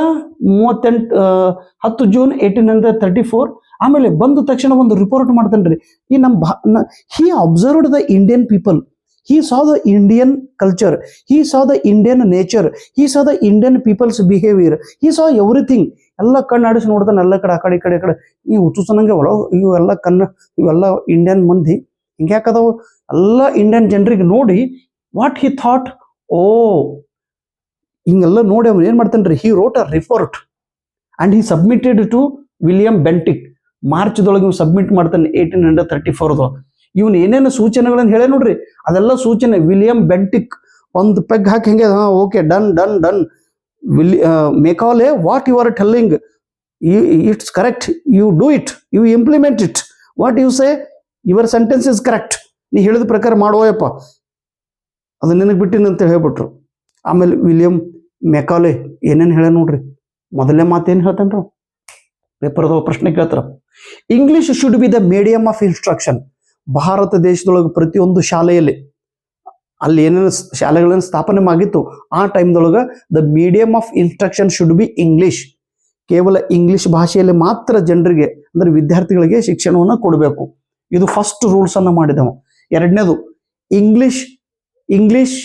10 ಜೂನ್ 1834. ಆಮೇಲೆ ಬಂದ ತಕ್ಷಣ ಒಂದು ರಿಪೋರ್ಟ್ ಮಾಡ್ತಾನ್ರಿ. ಈ he observed the Indian people. He saw the Indian culture. He saw the Indian nature. He saw the Indian people's behavior. He saw everything. ಎಲ್ಲ ಕಣ್ಣಾಡಿಸಿ ನೋಡ್ತಾನೆ, ಎಲ್ಲ ಕಡೆ ಆ ಕಡೆ ಈ ಕಡೆ ಈ ಕಡೆ ಈ ಹುಚ್ಚುಸನಂಗೆ ಒಳ ಇವೆಲ್ಲ ಇವೆಲ್ಲ ಇಂಡಿಯನ್ ಮಂದಿ ಹಿಂಗ್ಯಾಕದಾವು ಎಲ್ಲ ಇಂಡಿಯನ್ ಜನರಿಗೆ ನೋಡಿ ವಾಟ್ ಹಿ ಥಾಟ್, ಓ ಹಿಂಗೆಲ್ಲ ನೋಡಿ ಅವ್ನು ಏನು ಮಾಡ್ತಾನೆ ರೀ, he wrote a report and he submitted to William Bentinck. ಮಾರ್ಚ್ದೊಳಗೆ ಇವ್ನು ಸಬ್ಮಿಟ್ ಮಾಡ್ತಾನೆ 1834. ಇವನು ಏನೇನು ಸೂಚನೆಗಳನ್ನು ಹೇಳೇ ನೋಡ್ರಿ, ಅದೆಲ್ಲ ಸೂಚನೆ ವಿಲಿಯಂ ಬೆಂಟಿಕ್ ಒಂದು ಪೆಗ್ ಹಾಕಿ ಹೆಂಗೆ, okay done done done. Macaulay what you are telling, it's correct, you do it, you implement it, what you say your sentence is correct, ನೀ ಹೇಳಿದ ಪ್ರಕಾರ ಮಾಡುವಯಪ್ಪ, ಅದು ನಿನಗೆ ಬಿಟ್ಟಿನ ಅಂತ ಹೇಳ್ಬಿಟ್ರು. ಆಮೇಲೆ ವಿಲಿಯಂ ಮೆಕಾಲೆ ಏನೇನು ಹೇಳ ನೋಡ್ರಿ, ಮೊದಲನೇ ಮಾತೇನು ಹೇಳ್ತಾನ್ರ, ಪೇಪರ್ದ ಪ್ರಶ್ನೆ ಕೇಳ್ತಾರ, English should be the medium of instruction. ಭಾರತ ದೇಶದೊಳಗೆ ಪ್ರತಿಯೊಂದು ಶಾಲೆಯಲ್ಲಿ ಅಲ್ಲಿ ಏನೇನು ಶಾಲೆಗಳನ್ನು ಸ್ಥಾಪನೆ ಆಗಿತ್ತು ಆ ಟೈಮ್ದೊಳಗೆ the medium of instruction should be English. ಕೇವಲ ಇಂಗ್ಲಿಷ್ ಭಾಷೆಯಲ್ಲಿ ಮಾತ್ರ ಜನರಿಗೆ ಅಂದ್ರೆ ವಿದ್ಯಾರ್ಥಿಗಳಿಗೆ ಶಿಕ್ಷಣವನ್ನು ಕೊಡಬೇಕು. ಇದು ಫಸ್ಟ್ ರೂಲ್ಸ್ ಅನ್ನ ಮಾಡಿದವ. ಎರಡನೇದು English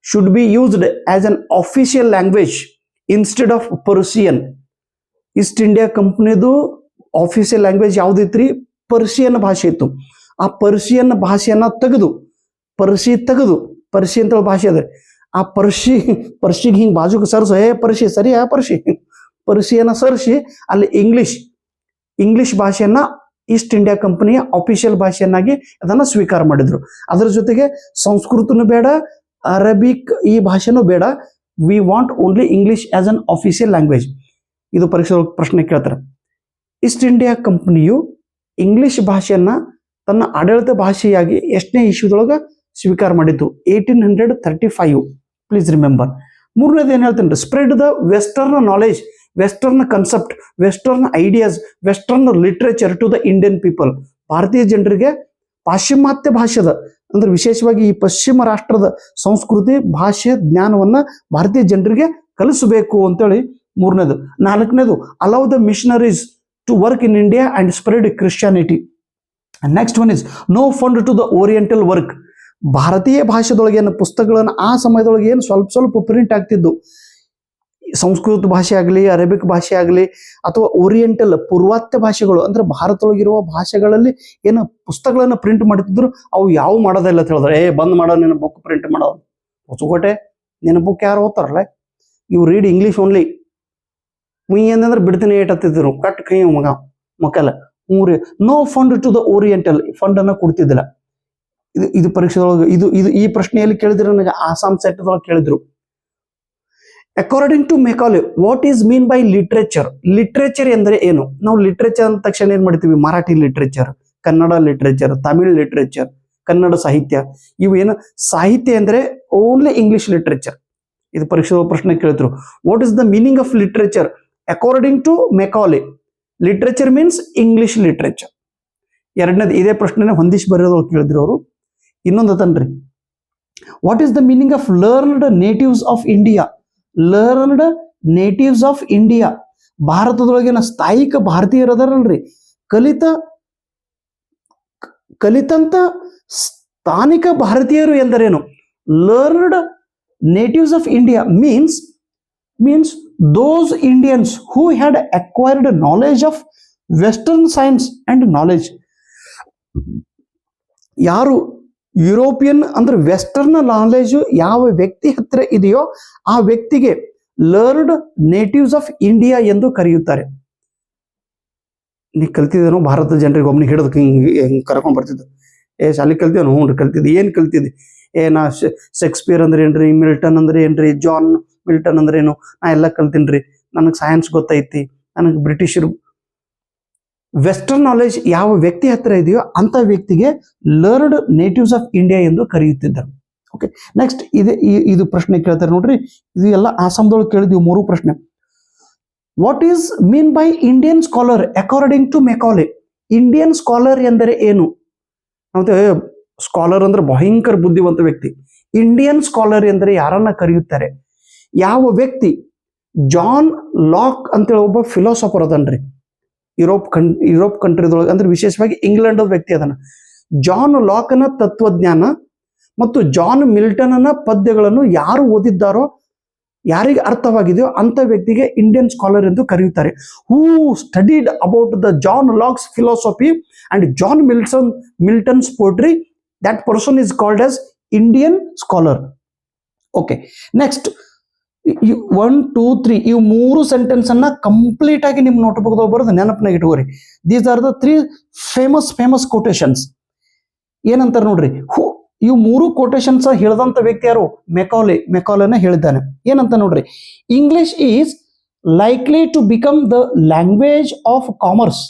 should be used as an official language instead of Persian. East India ಕಂಪ್ನಿದು ಆಫಿಷಿಯಲ್ ಲ್ಯಾಂಗ್ವೇಜ್ ಯಾವ್ದಿತ್ರಿ, ಪರ್ಷಿಯನ್ ಭಾಷೆ ಇತ್ತು. ಆ ಪರ್ಷಿಯನ್ ಭಾಷೆಯನ್ನ ತೆಗೆದು ಪರ್ಷಿ ಅಂತ ಭಾಷೆ ಅದ, ಆ ಪರ್ಷಿಗೆ ಹಿಂಗೆ ಬಾಜುಗೆ ಸರ್ಸು, ಪರ್ಷಿ ಸರಿ, ಪರ್ಷಿಯನ್ನ ಸರ್ಸಿ ಅಲ್ಲಿ ಇಂಗ್ಲಿಷ್ ಭಾಷೆಯನ್ನ ಈಸ್ಟ್ ಇಂಡಿಯಾ ಕಂಪನಿಯ ಅಫಿಷಿಯಲ್ ಭಾಷೆಯನ್ನಾಗಿ ಅದನ್ನ ಸ್ವೀಕಾರ ಮಾಡಿದ್ರು. ಅದರ ಜೊತೆಗೆ ಸಂಸ್ಕೃತನೂ ಬೇಡ, ಅರಬಿಕ್ ಈ ಭಾಷೆನೂ ಬೇಡ, we want only English as an official language. ಇದು ಪರೀಕ್ಷೆ ಪ್ರಶ್ನೆ ಕೇಳ್ತಾರೆ. ಈಸ್ಟ್ ಇಂಡಿಯಾ ಕಂಪನಿಯು ಇಂಗ್ಲಿಷ್ ಭಾಷೆಯನ್ನ ತನ್ನ ಆಡಳಿತ ಭಾಷೆಯಾಗಿ ಎಷ್ಟನೇ ಇಶ್ಯೂದೊಳಗೆ ಸ್ವೀಕಾರ ಮಾಡಿತ್ತು, 1835. Please remember. ಮೂರನೇದು ಏನು ಹೇಳ್ತೇನೆ, spread the western knowledge, western concept, western ideas, western literature to the Indian people. ಭಾರತೀಯ ಜನರಿಗೆ ಪಾಶ್ಚಿಮಾತ್ಯ ಭಾಷೆದ ಅಂದ್ರೆ ವಿಶೇಷವಾಗಿ ಈ ಪಶ್ಚಿಮ ರಾಷ್ಟ್ರದ ಸಂಸ್ಕೃತಿ ಭಾಷೆ ಜ್ಞಾನವನ್ನ ಭಾರತೀಯ ಜನರಿಗೆ ಕಲಿಸಬೇಕು ಅಂತೇಳಿ ಮೂರನೇದು. ನಾಲ್ಕನೇದು, allow the missionaries to work in India and spread Christianity. Next one is no fund to the oriental work. ಭಾರತೀಯ ಭಾಷೆದೊಳಗೆ ಏನು ಪುಸ್ತಕಗಳನ್ನು ಆ ಸಮಯದೊಳಗೆ ಏನು ಸ್ವಲ್ಪ ಪ್ರಿಂಟ್ ಆಗ್ತಿದ್ದು, ಸಂಸ್ಕೃತ ಭಾಷೆ ಆಗಲಿ, ಅರೇಬಿಕ್ ಭಾಷೆ ಆಗಲಿ, ಅಥವಾ ಓರಿಯೆಂಟಲ್ ಪೂರ್ವಾತ್ಯ ಭಾಷೆಗಳು ಅಂದ್ರೆ ಭಾರತದೊಳಗಿರುವ ಭಾಷೆಗಳಲ್ಲಿ ಏನು ಪುಸ್ತಕಗಳನ್ನು ಪ್ರಿಂಟ್ ಮಾಡ್ತಿದ್ರು ಅವು ಯಾವ ಮಾಡೋದಿಲ್ಲ ಅಂತ ಹೇಳಿದ್ರೆ, ಬಂದ್ ಮಾಡೋ ನಿನ್ನ ಬುಕ್ ಪ್ರಿಂಟ್ ಮಾಡೋದು, ಹೊಸಕೋಟೆ ನಿನ್ನ ಬುಕ್ ಯಾರು ಓದ್ತಾರಲ್ಲ, ಇವು ರೀಡ್ ಇಂಗ್ಲೀಷ್ ಓನ್ಲಿ. ಏನಂದ್ರೆ ಬಿಡ್ತೀನಿ ಏಟತ್ತಿದ್ರು ಕಟ್ ಕೈ ಮಕ್ಕಲ್ಲ ಮೂರಿ. No fund to the oriental, fund ಅನ್ನ ಕೊಡ್ತಿದ್ದಿಲ್ಲ. ಇದು ಪರೀಕ್ಷೆದೊಳಗೆ ಈ ಪ್ರಶ್ನೆಯಲ್ಲಿ ಕೇಳಿದ್ರು, ನನಗೆ ಆಸಾಮ್ ಸೆಟ್ದೊಳಗೆ ಕೇಳಿದ್ರು. According to Macaulay what is mean by literature. Literature ಎಂದರೆ ಏನು? ನಾವು ಲಿಟ್ರೇಚರ್ ಅಂದ ತಕ್ಷಣ ಏನ್ ಮಾಡ್ತೀವಿ, Marathi literature, Kannada literature, Tamil literature, Kannada ಸಾಹಿತ್ಯ. ಇವು ಏನು ಸಾಹಿತ್ಯ ಅಂದ್ರೆ ಓನ್ಲಿ ಇಂಗ್ಲಿಷ್ ಲಿಟ್ರೇಚರ್. ಇದು ಪರೀಕ್ಷೆ ಪ್ರಶ್ನೆ ಕೇಳಿದ್ರು. What is the meaning of literature according to Macaulay? Literature means English literature. ಎರಡನೇದು ಇದೇ ಪ್ರಶ್ನೆ ಹೊಂದಿಸಿ ಬರೆಯೋದು ಕೇಳಿದ್ರು ಅವರು. ಇನ್ನೊಂದು ತನ್ರಿ, what is the meaning of learned natives of India? Learned natives of India, ಭಾರತದೊಳಗಿನ ಸ್ಥಾಯಿಕ ಭಾರತೀಯರು ಅದರಲ್ರಿ, ಕಲಿತಂತ ಸ್ಥಾನಿಕ ಭಾರತೀಯರು ಎಂದರೇನು? Learned natives of India means those Indians who had acquired knowledge of Western science and knowledge. ಯಾರು ಯುರೋಪಿಯನ್ ಅಂದ್ರೆ ವೆಸ್ಟರ್ನ್ ನಾಲೆಜ್ ಯಾವ ವ್ಯಕ್ತಿ ಹತ್ರ ಇದೆಯೋ ಆ ವ್ಯಕ್ತಿಗೆ ಲರ್ನ್ಡ್ ನೇಟಿವ್ಸ್ ಆಫ್ ಇಂಡಿಯಾ ಎಂದು ಕರೆಯುತ್ತಾರೆ. ನೀ ಕಲ್ತಿದ್ದೇನೋ ಭಾರತದ ಜನರಿಗೆ ಒಮ್ಮೆ ಹಿಡಿದು ಹಿಂಗೆ ಕರ್ಕೊಂಡ್ ಬರ್ತಿದ್ದ, ಶಾಲೆ ಕಲ್ತಿದ್ದೇನೋ? ಹ್ಞೂ ಕಲ್ತಿದ್ದೆ. ಏನು ಕಲ್ತಿದ್ದೆ? ನಾ ಶೇಕ್ಸ್ಪಿಯರ್ ಅಂದ್ರೆ ಏನ್ರಿ, ಮಿಲ್ಟನ್ ಅಂದ್ರೆ ಏನ್ರಿ, ಜಾನ್ ಮಿಲ್ಟನ್ ಅಂದ್ರೆ ಏನು, ನಾ ಎಲ್ಲ ಕಲ್ತೀನ್ರಿ, ನನಗೆ ಸೈನ್ಸ್ ಗೊತ್ತೈತಿ, ನನಗೆ ಬ್ರಿಟಿಷರು. ವೆಸ್ಟರ್ನ್ ನಾಲೆಜ್ ಯಾವ ವ್ಯಕ್ತಿ ಹತ್ರ ಇದೆಯೋ ಅಂತ ವ್ಯಕ್ತಿಗೆ ಲರ್ನ್ಡ್ ನೇಟಿವ್ಸ್ ಆಫ್ ಇಂಡಿಯಾ ಎಂದು ಕರೆಯುತ್ತಿದ್ದರು. ಓಕೆ, ನೆಕ್ಸ್ಟ್ ಇದು ಪ್ರಶ್ನೆ ಕೇಳ್ತಾರೆ ನೋಡ್ರಿ. ಇದು ಎಲ್ಲ ಆಸಾಮ್ದೊಳಗೆ ಕೇಳಿದ್ವಿ ಮೂರು ಪ್ರಶ್ನೆ. What is mean by Indian scholar according to Macaulay? Indian scholar ಎಂದರೆ ಏನು? ಸ್ಕಾಲರ್ ಅಂದ್ರೆ ಭಯಂಕರ ಬುದ್ಧಿವಂತ ವ್ಯಕ್ತಿ. ಇಂಡಿಯನ್ ಸ್ಕಾಲರ್ ಎಂದರೆ ಯಾರನ್ನ ಕರೆಯುತ್ತಾರೆ? ಯಾವ ವ್ಯಕ್ತಿ? ಜಾನ್ ಲಾಕ್ ಅಂತೇಳಿ ಒಬ್ಬ ಫಿಲಾಸಫರ್ ಅದನ್ರಿ, ಯುರೋಪ್ ಕಂಟ್ರಿದೊಳಗೆ ಅಂದ್ರೆ ವಿಶೇಷವಾಗಿ ಇಂಗ್ಲೆಂಡ್ ವ್ಯಕ್ತಿ ಅದನ್ನ. ಜಾನ್ ಲಾಕ್ನ ತತ್ವಜ್ಞಾನ ಮತ್ತು ಜಾನ್ ಮಿಲ್ಟನ್ನ ಪದ್ಯಗಳನ್ನು ಯಾರು ಓದಿದ್ದಾರೋ, ಯಾರಿಗೆ ಅರ್ಥವಾಗಿದೆಯೋ ಅಂತ ವ್ಯಕ್ತಿಗೆ ಇಂಡಿಯನ್ ಸ್ಕಾಲರ್ ಎಂದು ಕರೆಯುತ್ತಾರೆ. Who studied about the John Locke's philosophy and John Milton's poetry, that person is called as Indian scholar. Okay, next 1, 2, 3 ಇವು 3 ಸೆಂಟೆನ್ಸ್ ಅನ್ನ ಕಂಪ್ಲೀಟ್ ಆಗಿ ನಿಮ್ಮ ನೋಟ್ಬುಕ್ ಬರೋದು ನೆನಪಿನಾಗ ಇಟ್ಕೋರಿ. These are the 3 famous quotations. ಏನಂತಾರೆ ನೋಡ್ರಿ, ಇವು 3 ಕೊಟೇಶನ್ಸ್ ಹೇಳಿದಂತ ವ್ಯಕ್ತಿ ಯಾರು? ಮೆಕಾಲೆನ ಹೇಳಿದ್ದಾನೆ. ಏನಂತ ನೋಡ್ರಿ, English is likely to become the language of commerce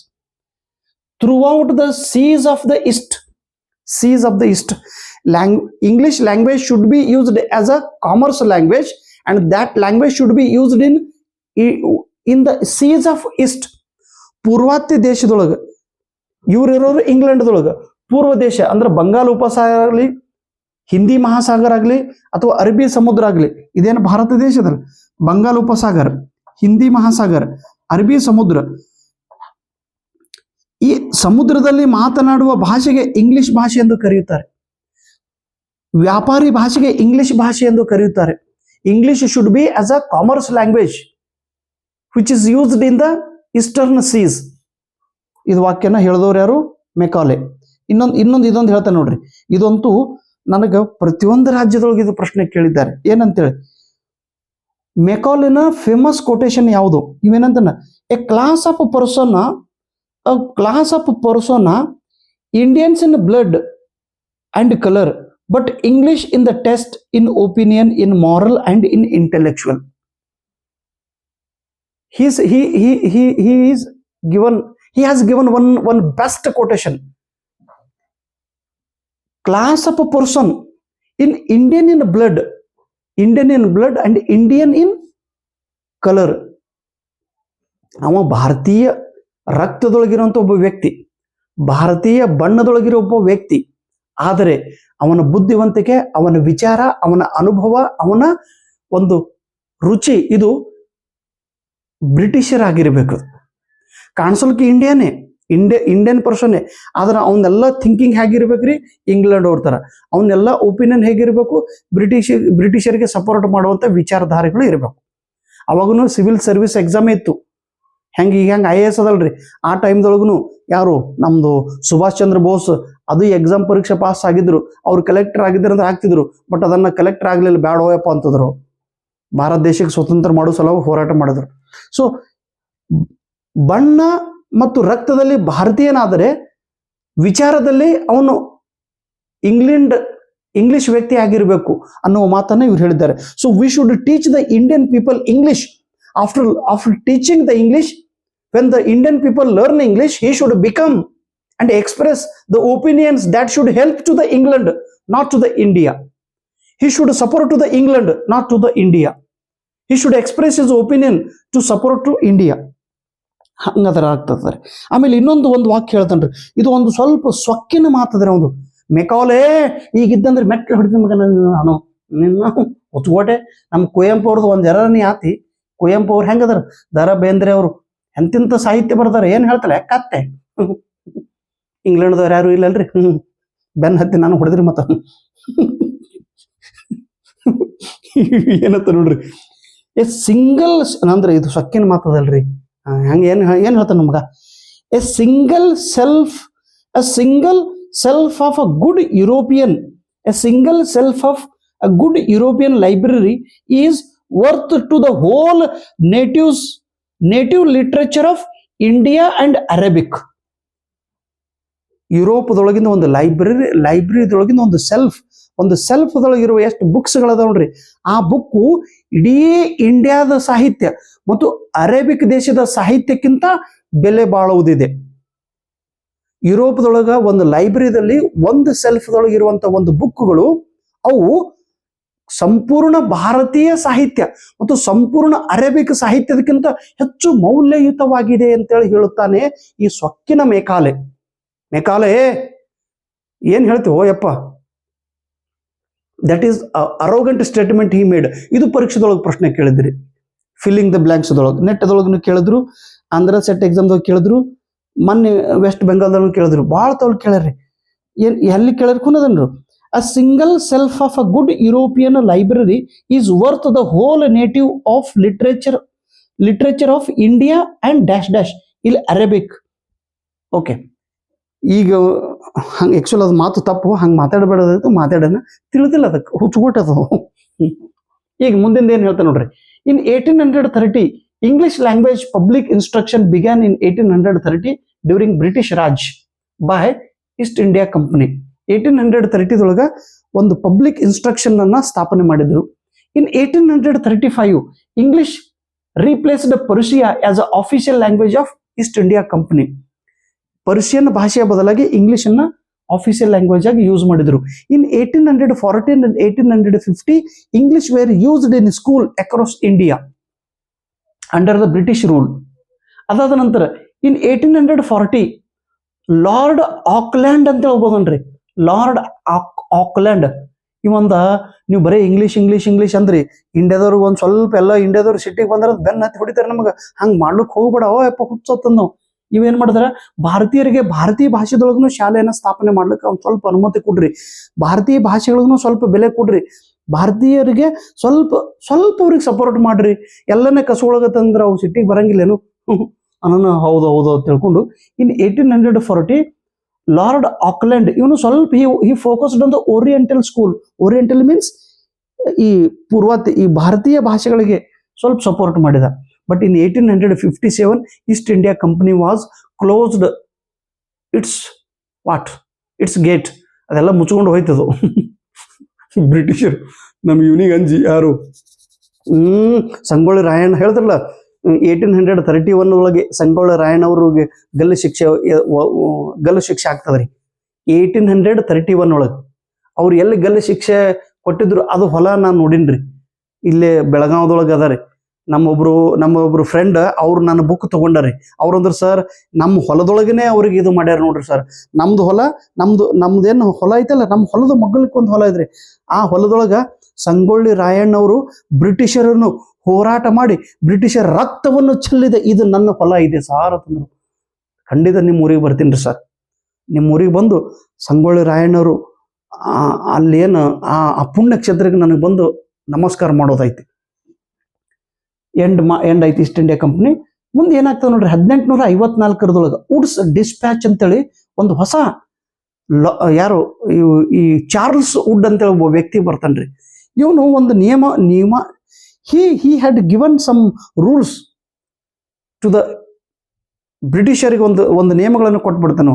throughout the seas of the East. English language should be used as a commerce language, and that language should be used in the seas of east. ಪೂರ್ವಾತ್ಯ ದೇಶದೊಳಗೆ ಇವ್ರಿರೋರು ಇಂಗ್ಲೆಂಡ್ದೊಳಗೆ, ಪೂರ್ವ ದೇಶ ಅಂದ್ರೆ ಬಂಗಾಳ ಉಪಸಾಗರ ಆಗಲಿ, ಹಿಂದಿ ಮಹಾಸಾಗರ ಆಗಲಿ, ಅಥವಾ ಅರಬ್ಬಿ ಸಮುದ್ರ ಆಗಲಿ, ಇದೇನು ಭಾರತ ದೇಶದಲ್ಲಿ ಬಂಗಾಳ ಉಪಸಾಗರ, ಹಿಂದಿ ಮಹಾಸಾಗರ, ಅರಬ್ಬಿ ಸಮುದ್ರ, ಈ ಸಮುದ್ರದಲ್ಲಿ ಮಾತನಾಡುವ ಭಾಷೆಗೆ ಇಂಗ್ಲಿಷ್ ಭಾಷೆ ಎಂದು ಕರೆಯುತ್ತಾರೆ. ವ್ಯಾಪಾರಿ ಭಾಷೆಗೆ ಇಂಗ್ಲಿಷ್ ಭಾಷೆ ಎಂದು ಕರೆಯುತ್ತಾರೆ. English should be as a commerce language which is used in the eastern seas. ಇದು ವಾಕ್ಯನ ಹೇಳಿದವ್ರು ಯಾರು? ಮೆಕಾಲೆ. ಇದೊಂದು ಹೇಳ್ತಾನೆ ನೋಡ್ರಿ, ಇದಂತೂ ನನಗೆ ಪ್ರತಿಯೊಂದು ರಾಜ್ಯದೊಳಗೆ ಇದು ಪ್ರಶ್ನೆ ಕೇಳಿದ್ದಾರೆ. ಏನಂತೇಳಿ, ಮೆಕಾಲೆನ ಫೇಮಸ್ ಕೊಟೇಶನ್ ಯಾವುದು? ಇವೇನಂತಾನ, a class of persons Indians in blood and colour, but English in the test, in opinion, in moral and in intellectual. He has given one best quotation. Class of a person in Indian in blood and Indian in color. ಅವ ಭಾರತೀಯ ರಕ್ತದೊಳಗಿರುವಂತ ಒಬ್ಬ ವ್ಯಕ್ತಿ, ಭಾರತೀಯ ಬಣ್ಣದೊಳಗಿರೋ ಒಬ್ಬ ವ್ಯಕ್ತಿ. ಆದರೆ ಅವನ ಬುದ್ಧಿವಂತಿಕೆ, ಅವನ ವಿಚಾರ, ಅವನ ಅನುಭವ, ಅವನ ಒಂದು ರುಚಿ ಇದು ಬ್ರಿಟಿಷರಾಗಿರ್ಬೇಕು. ಕಾಣಿಸೋಕೆ ಇಂಡಿಯನ್ ಪರ್ಸನ್ನೇ, ಆದ್ರೆ ಅವನ್ನೆಲ್ಲ ಥಿಂಕಿಂಗ್ ಹೇಗಿರ್ಬೇಕ್ರಿ? ಇಂಗ್ಲೆಂಡ್ ಅವ್ರ ಅವನ್ನೆಲ್ಲ ಒಪಿನಿಯನ್ ಹೇಗಿರ್ಬೇಕು? ಬ್ರಿಟಿಷರಿಗೆ ಸಪೋರ್ಟ್ ಮಾಡುವಂತ ವಿಚಾರಧಾರೆಗಳು ಇರಬೇಕು. ಅವಾಗೂ ಸಿವಿಲ್ ಸರ್ವಿಸ್ ಎಕ್ಸಾಮ್ ಇತ್ತು. ಹೆಂಗೆ IAS ಅದಲ್ರಿ, ಆ ಟೈಮ್ದೊಳಗೂ ಯಾರು ನಮ್ದು ಸುಭಾಷ್ ಚಂದ್ರ ಬೋಸ್ ಅದು ಎಕ್ಸಾಮ್ ಪರೀಕ್ಷೆ ಪಾಸ್ ಆಗಿದ್ರು. ಅವ್ರು ಕಲೆಕ್ಟರ್ ಆಗಿದ್ರು ಅಂದ್ರೆ ಆಗ್ತಿದ್ರು, ಬಟ್ ಅದನ್ನ ಕಲೆಕ್ಟರ್ ಆಗ್ಲಿಲ್ಲ, ಬ್ಯಾಡ ಹೋಯಪ್ಪ ಅಂತಂದ್ರು. ಭಾರತ ದೇಶಕ್ಕೆ ಸ್ವತಂತ್ರ ಮಾಡೋ ಸಲುವಾಗಿ ಹೋರಾಟ ಮಾಡಿದ್ರು. ಸೊ ಬಣ್ಣ ಮತ್ತು ರಕ್ತದಲ್ಲಿ ಭಾರತೀಯನಾದರೆ ವಿಚಾರದಲ್ಲಿ ಅವನು ಇಂಗ್ಲಿಷ್ ವ್ಯಕ್ತಿ ಆಗಿರಬೇಕು ಅನ್ನುವ ಮಾತನ್ನ ಇವ್ರು ಹೇಳಿದ್ದಾರೆ. So we should teach the Indian people English. After teaching the English, when the Indian people learn English, he should become and express the opinions that should help to the England, not to the India. He should support to the England, not to the India. He should express his opinion to support to India. ಹಂಗದರ ಆಗ್ತದೆ. ಆಮೇಲೆ ಒಂದು ವಾಕ್ಯ ಹೇಳ್ತಾನ್ರಿ, ಇದು ಒಂದು ಸ್ವಲ್ಪ ಸೊಕ್ಕಿನ ಮಾತದ್ರೆ. ಒಂದು ಮೆಕಾಲೆ ಈಗಿದ್ದಂದ್ರೆ ಮೆಟ್ಲು ಹೊಡಿದ ಮಗ ನಾನು ನಿನ್ನ ಹೊತ್ಕೋಟೆ. ನಮ್ಮ ಕುವೆಂಪು ಅವ್ರದ್ದು ಒಂದು ಎರಡನೇ ಆತಿ. ಕುವೆಂಪು ಅವ್ರು ಹೆಂಗದಾರ, ದ.ರಾ ಬೇಂದ್ರೆ ಅವರು ಎಂತಿಂತ ಸಾಹಿತ್ಯ ಬರ್ತಾರೆ. ಏನ್ ಹೇಳ್ತಾರೆ? ಕತ್ತೆ ಇಂಗ್ಲೆಂಡ್ದವ್ರು ಯಾರು ಇಲ್ಲಲ್ರಿ, ಬೆನ್ ಹತ್ತಿ ನಾನು ಹೊಡೆದ್ರಿ. ಮತ್ತ ಏನಂತ ನೋಡ್ರಿ, ಎ ಸಿಂಗಲ್ ಅಂದ್ರೆ ಇದು ಸೊಕ್ಕಿನ ಮಾತದಲ್ರಿ. ಹಂಗ ಏನ್ ಹೇಳ್ತಾನೆ ನಮ್ಗ, A single self of a good European, A single self of a good European library is worth to the whole native literature of India and Arabic. ಯುರೋಪದೊಳಗಿಂದ ಒಂದು ಲೈಬ್ರರಿದೊಳಗಿಂದ ಒಂದು ಸೆಲ್ಫ್ದೊಳಗಿರುವ ಎಷ್ಟು ಬುಕ್ಸ್ಗಳದಾವ ನೋಡ್ರಿ, ಆ ಬುಕ್ಕು ಇಡೀ ಇಂಡಿಯಾದ ಸಾಹಿತ್ಯ ಮತ್ತು ಅರೇಬಿಕ್ ದೇಶದ ಸಾಹಿತ್ಯಕ್ಕಿಂತ ಬೆಲೆ ಬಾಳುವುದಿದೆ. ಯುರೋಪದೊಳಗ ಒಂದು ಲೈಬ್ರರಿದಲ್ಲಿ ಒಂದು ಸೆಲ್ಫ್ದೊಳಗಿರುವಂತ ಒಂದು ಬುಕ್ಗಳು ಅವು ಸಂಪೂರ್ಣ ಭಾರತೀಯ ಸಾಹಿತ್ಯ ಮತ್ತು ಸಂಪೂರ್ಣ ಅರೇಬಿಕ್ ಸಾಹಿತ್ಯದಕ್ಕಿಂತ ಹೆಚ್ಚು ಮೌಲ್ಯಯುತವಾಗಿದೆ ಅಂತೇಳಿ ಹೇಳುತ್ತಾನೆ ಈ ಸೊಕ್ಕಿನ ಮೆಕಾಲೆ. ಏನ್ ಹೇಳ್ತೀವೋ ಯಪ್ಪ, that is ಅರೋಗಂಟ್ statement he made. ಇದು ಪರೀಕ್ಷೆದೊಳಗೆ ಪ್ರಶ್ನೆ ಕೇಳಿದ್ರಿ, ಫಿಲ್ಲಿಂಗ್ ದ ಬ್ಲಾಂಕ್ಸ್ ದೊಳಗೆ, ನೆಟ್ಟದೊಳಗೂ ಕೇಳಿದ್ರು, ಆಂಧ್ರ ಸೆಟ್ ಎಕ್ಸಾಮ್ದೊಳಗೆ ಕೇಳಿದ್ರು, ಮೊನ್ನೆ ವೆಸ್ಟ್ ಬೆಂಗಾಲ್ದೊಳಗೆ ಕೇಳಿದ್ರು, ಭಾಳ ತವ್ರು ಕೇಳ್ರಿ. ಎಲ್ಲಿ ಕೇಳರ್ಕೂನದನ್ರು A single shelf of a good European library is worth the whole native of literature of India and dash dash ಇಲ್ಲಿ ಅರೇಬಿಕ್. ಓಕೆ, ಈಗ ಹಂಗೆ ಆ್ಯಕ್ಚುಲ್ ಅದು ಮಾತು ತಪ್ಪು, ಹಂಗೆ ಮಾತಾಡಬೇಡದು, ಮಾತಾಡೋಣ ತಿಳಿದಿಲ್ಲ ಅದಕ್ಕೆ ಹುಚ್ಚುಗೊಟ್ಟದು. ಈಗ ಮುಂದಿಂದ ಏನು ಹೇಳ್ತಾ ನೋಡ್ರಿ, ಇನ್ 1830 English language public instruction began in 1830 during British Raj by East India Company. 1830 ಒಂದು ಪಬ್ಲಿಕ್ ಇನ್ಸ್ಟ್ರಕ್ಷನ್ ಅನ್ನ ಸ್ಥಾಪನೆ ಮಾಡಿದ್ರು. In 1835 English replaced Persia as a official language of East India company. Persian ಭಾಷೆಯ ಬದಲಾಗಿ ಇಂಗ್ಲಿಷ್ ಅನ್ನ ಆಫಿಷಿಯಲ್ ಲ್ಯಾಂಗ್ವೇಜ್ ಆಗಿ ಯೂಸ್ ಮಾಡಿದ್ರು. In 1814 and 1850 English were used in school across India under the British rule. ಅದಾದ ನಂತರ ಇನ್ 1840 ಲಾರ್ಡ್ ಆಕ್ಲ್ಯಾಂಡ್ ಅಂತ ಹೇಳ್ಬೋದನ್ರಿ. ಲಾರ್ಡ್ ಆಕ್ಲ್ಯಾಂಡ್ ಇವಂದ ನೀವು ಬರೀ ಇಂಗ್ಲಿಷ್ ಇಂಗ್ಲಿಷ್ ಇಂಗ್ಲಿಷ್ ಅಂದ್ರಿ, ಇಂಡಿಯಾದವ್ರಿಗೆ ಒಂದು ಸ್ವಲ್ಪ ಎಲ್ಲ ಇಂಡಿಯಾದವ್ರು ಸಿಟಿಗೆ ಬಂದ್ರೆ ಬೆನ್ನ ಹತ್ತಿ ಹೊಡಿತಾರೆ ನಮಗೆ. ಹಂಗೆ ಮಾಡ್ಲಿಕ್ಕೆ ಹೋಗ್ಬೇಡ, ಯಪ್ಪ ಹುಚ್ಚೋತಂದ್ ನಾವು. ಇವೇನ್ ಮಾಡಿದ್ರೆ ಭಾರತೀಯರಿಗೆ ಭಾರತೀಯ ಭಾಷೆದೊಳಗೂ ಶಾಲೆಯನ್ನ ಸ್ಥಾಪನೆ ಮಾಡ್ಲಿಕ್ಕೆ ಒಂದು ಸ್ವಲ್ಪ ಅನುಮತಿ ಕೊಡ್ರಿ, ಭಾರತೀಯ ಭಾಷೆಗಳಿಗೂ ಸ್ವಲ್ಪ ಬೆಲೆ ಕೊಡ್ರಿ, ಭಾರತೀಯರಿಗೆ ಸ್ವಲ್ಪ ಸ್ವಲ್ಪ ಅವ್ರಿಗೆ ಸಪೋರ್ಟ್ ಮಾಡ್ರಿ, ಎಲ್ಲನೇ ಕಸೊಳಗತ್ತಂದ್ರೆ ಅವು ಸಿಟಿಗೆ ಬರಂಗಿಲ್ಲೇನು ಅನ್ನೋ. ಹೌದು ಹೌದು ಅಂತ ತಿಳ್ಕೊಂಡು ಇನ್ 1840 ಲಾರ್ಡ್ ಆಕ್ಲೆಂಡ್ ಇವನು ಸ್ವಲ್ಪ he focused on the oriental school. Oriental means ಈ ಪೂರ್ವಾತ್ಯ ಈ ಭಾರತೀಯ ಭಾಷೆಗಳಿಗೆ ಸ್ವಲ್ಪ ಸಪೋರ್ಟ್ ಮಾಡಿದ. But in 1857 East India company was closed its gate. ಅದೆಲ್ಲ ಮುಚ್ಕೊಂಡು ಹೋಯ್ತದು. ಬ್ರಿಟಿಷರು ನಮ್ಗೆ ಇವನಿಗೆ ಅಂಜಿ ಯಾರು ಸಂಗೊಳ್ಳಿ ರಾಯಣ್ಣ ಹೇಳ್ತಾರಲ್ಲ, 1831 ಒಳಗೆ ಸಂಗೊಳ್ಳಿ ರಾಯಣ್ಣ ಅವ್ರಿಗೆ ಗಲ್ಲು ಶಿಕ್ಷೆ ಆಗ್ತದ್ರಿ. 1831 ಒಳಗೆ ಅವ್ರು ಎಲ್ಲಿ ಗಲ್ಲು ಶಿಕ್ಷೆ ಕೊಟ್ಟಿದ್ರು ಅದು ಹೊಲ ನಾನು ನೋಡಿನ್ರಿ. ಇಲ್ಲೇ ಬೆಳಗಾವದೊಳಗೆ ಅದ ರೀ. ನಮ್ಮೊಬ್ರು ಫ್ರೆಂಡ್ ಅವ್ರು ನನ್ನ ಬುಕ್ ತಗೊಂಡಾರಿ. ಅವ್ರಂದ್ರೆ ಸರ್ ನಮ್ಮ ಹೊಲದೊಳಗನೆ ಅವ್ರಿಗೆ ಇದು ಮಾಡ್ಯಾರ ನೋಡ್ರಿ ಸರ್, ನಮ್ದು ಹೊಲ ನಮ್ದೇನು ಹೊಲ ಐತಲ್ಲ, ನಮ್ಮ ಹೊಲದ ಮಗ್ಗಲಕ್ಕೆ ಒಂದು ಹೊಲ ಇದ್ರಿ. ಆ ಹೊಲದೊಳಗ ಸಂಗೊಳ್ಳಿ ರಾಯಣ್ಣ ಅವರು ಬ್ರಿಟಿಷರನ್ನು ಹೋರಾಟ ಮಾಡಿ ಬ್ರಿಟಿಷರ ರಕ್ತವನ್ನು ಚೆಲ್ಲಿದೆ, ಇದು ನನ್ನ ಹೊಲ ಇದೆ ಸಾರ್ ಅಂತಂದ್ರು. ಖಂಡಿತ ನಿಮ್ಮ ಊರಿಗೆ ಬರ್ತೀನಿ ರೀ ಸರ್, ನಿಮ್ಮ ಊರಿಗೆ ಬಂದು ಸಂಗೊಳ್ಳಿ ರಾಯಣ್ಣವರು ಅಲ್ಲೇನು ಆ ಪುಣ್ಯ ಕ್ಷೇತ್ರಕ್ಕೆ ನನಗೆ ಬಂದು ನಮಸ್ಕಾರ ಮಾಡೋದೈತಿ. ಎಂಡ್ ಐತಿ ಈಸ್ಟ್ ಇಂಡಿಯಾ ಕಂಪ್ನಿ. ಮುಂದೆ ಏನಾಗ್ತದೆ ನೋಡ್ರಿ, 1854 ವುಡ್ಸ್ ಡಿಸ್ಪ್ಯಾಚ್ ಅಂತೇಳಿ ಒಂದು ಹೊಸ ಯಾರು ಈ ಚಾರ್ಲ್ಸ್ ವುಡ್ ಅಂತೇಳಿ ಒಬ್ಬ ವ್ಯಕ್ತಿ ಬರ್ತಾನ್ರಿ. ಇವನು ಒಂದು ನಿಯಮ he had given some rules to the ಬ್ರಿಟಿಷರಿಗೆ ಒಂದು ನಿಯಮಗಳನ್ನು ಕೊಟ್ಬಿಡ್ತಾನು.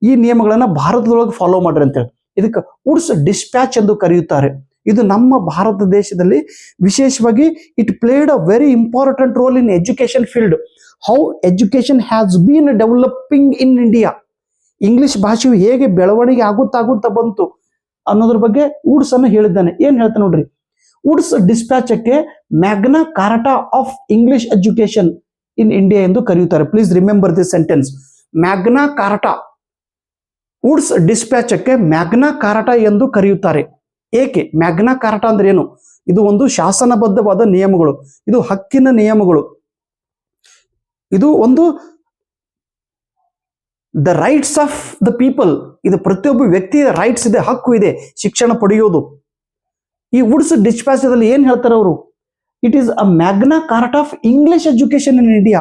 ಈ ನಿಯಮಗಳನ್ನ ಭಾರತದೊಳಗೆ ಫಾಲೋ ಮಾಡ್ರಿ ಅಂತೇಳಿ ಇದಕ್ಕೆ ವುಡ್ಸ್ ಡಿಸ್ಪ್ಯಾಚ್ ಎಂದು ಕರೆಯುತ್ತಾರೆ. ಇದು ನಮ್ಮ ಭಾರತ ದೇಶದಲ್ಲಿ ವಿಶೇಷವಾಗಿ it played a very important role in education field. How education has been developing in India. English ಭಾಷೆಯು ಹೇಗೆ ಬೆಳವಣಿಗೆ ಆಗುತ್ತಾ ಬಂತು ಅನ್ನೋದ್ರ ಬಗ್ಗೆ ವುಡ್ಸ್ ಅನ್ನು ಹೇಳಿದ್ದಾನೆ. ಏನ್ ಹೇಳ್ತಾನೆ ನೋಡ್ರಿ, ವುಡ್ಸ್ ಡಿಸ್ಪ್ಯಾಚಕ್ಕೆ Magna Carta of English education in India ಎಂದು ಕರೆಯುತ್ತಾರೆ. Please remember this sentence, Magna Carta. Wood's ಡಿಸ್ಪ್ಯಾಚಕ್ಕೆ ಮ್ಯಾಗ್ನಾ ಕಾರ್ಟಾ ಎಂದು ಕರೆಯುತ್ತಾರೆ. ಏಕೆ? ಮ್ಯಾಗ್ನಾ ಕಾರ್ಟಾ ಅಂದ್ರೆ ಏನು? ಇದು ಒಂದು ಶಾಸನಬದ್ಧವಾದ ನಿಯಮಗಳು, ಇದು ಹಕ್ಕಿನ ನಿಯಮಗಳು, ಇದು ಒಂದು the rights of the people. ಇದು ಪ್ರತಿಯೊಬ್ಬ ವ್ಯಕ್ತಿಯ ರೈಟ್ಸ್ ಇದೆ, ಹಕ್ಕು ಇದೆ ಶಿಕ್ಷಣ ಪಡೆಯೋದು. ಈ ವುಡ್ಸ್ ಡಿಸ್ಪ್ಯಾಚದಲ್ಲಿ ಏನ್ ಹೇಳ್ತಾರೆ ಅವರು, it is a Magna Carta of English education in India.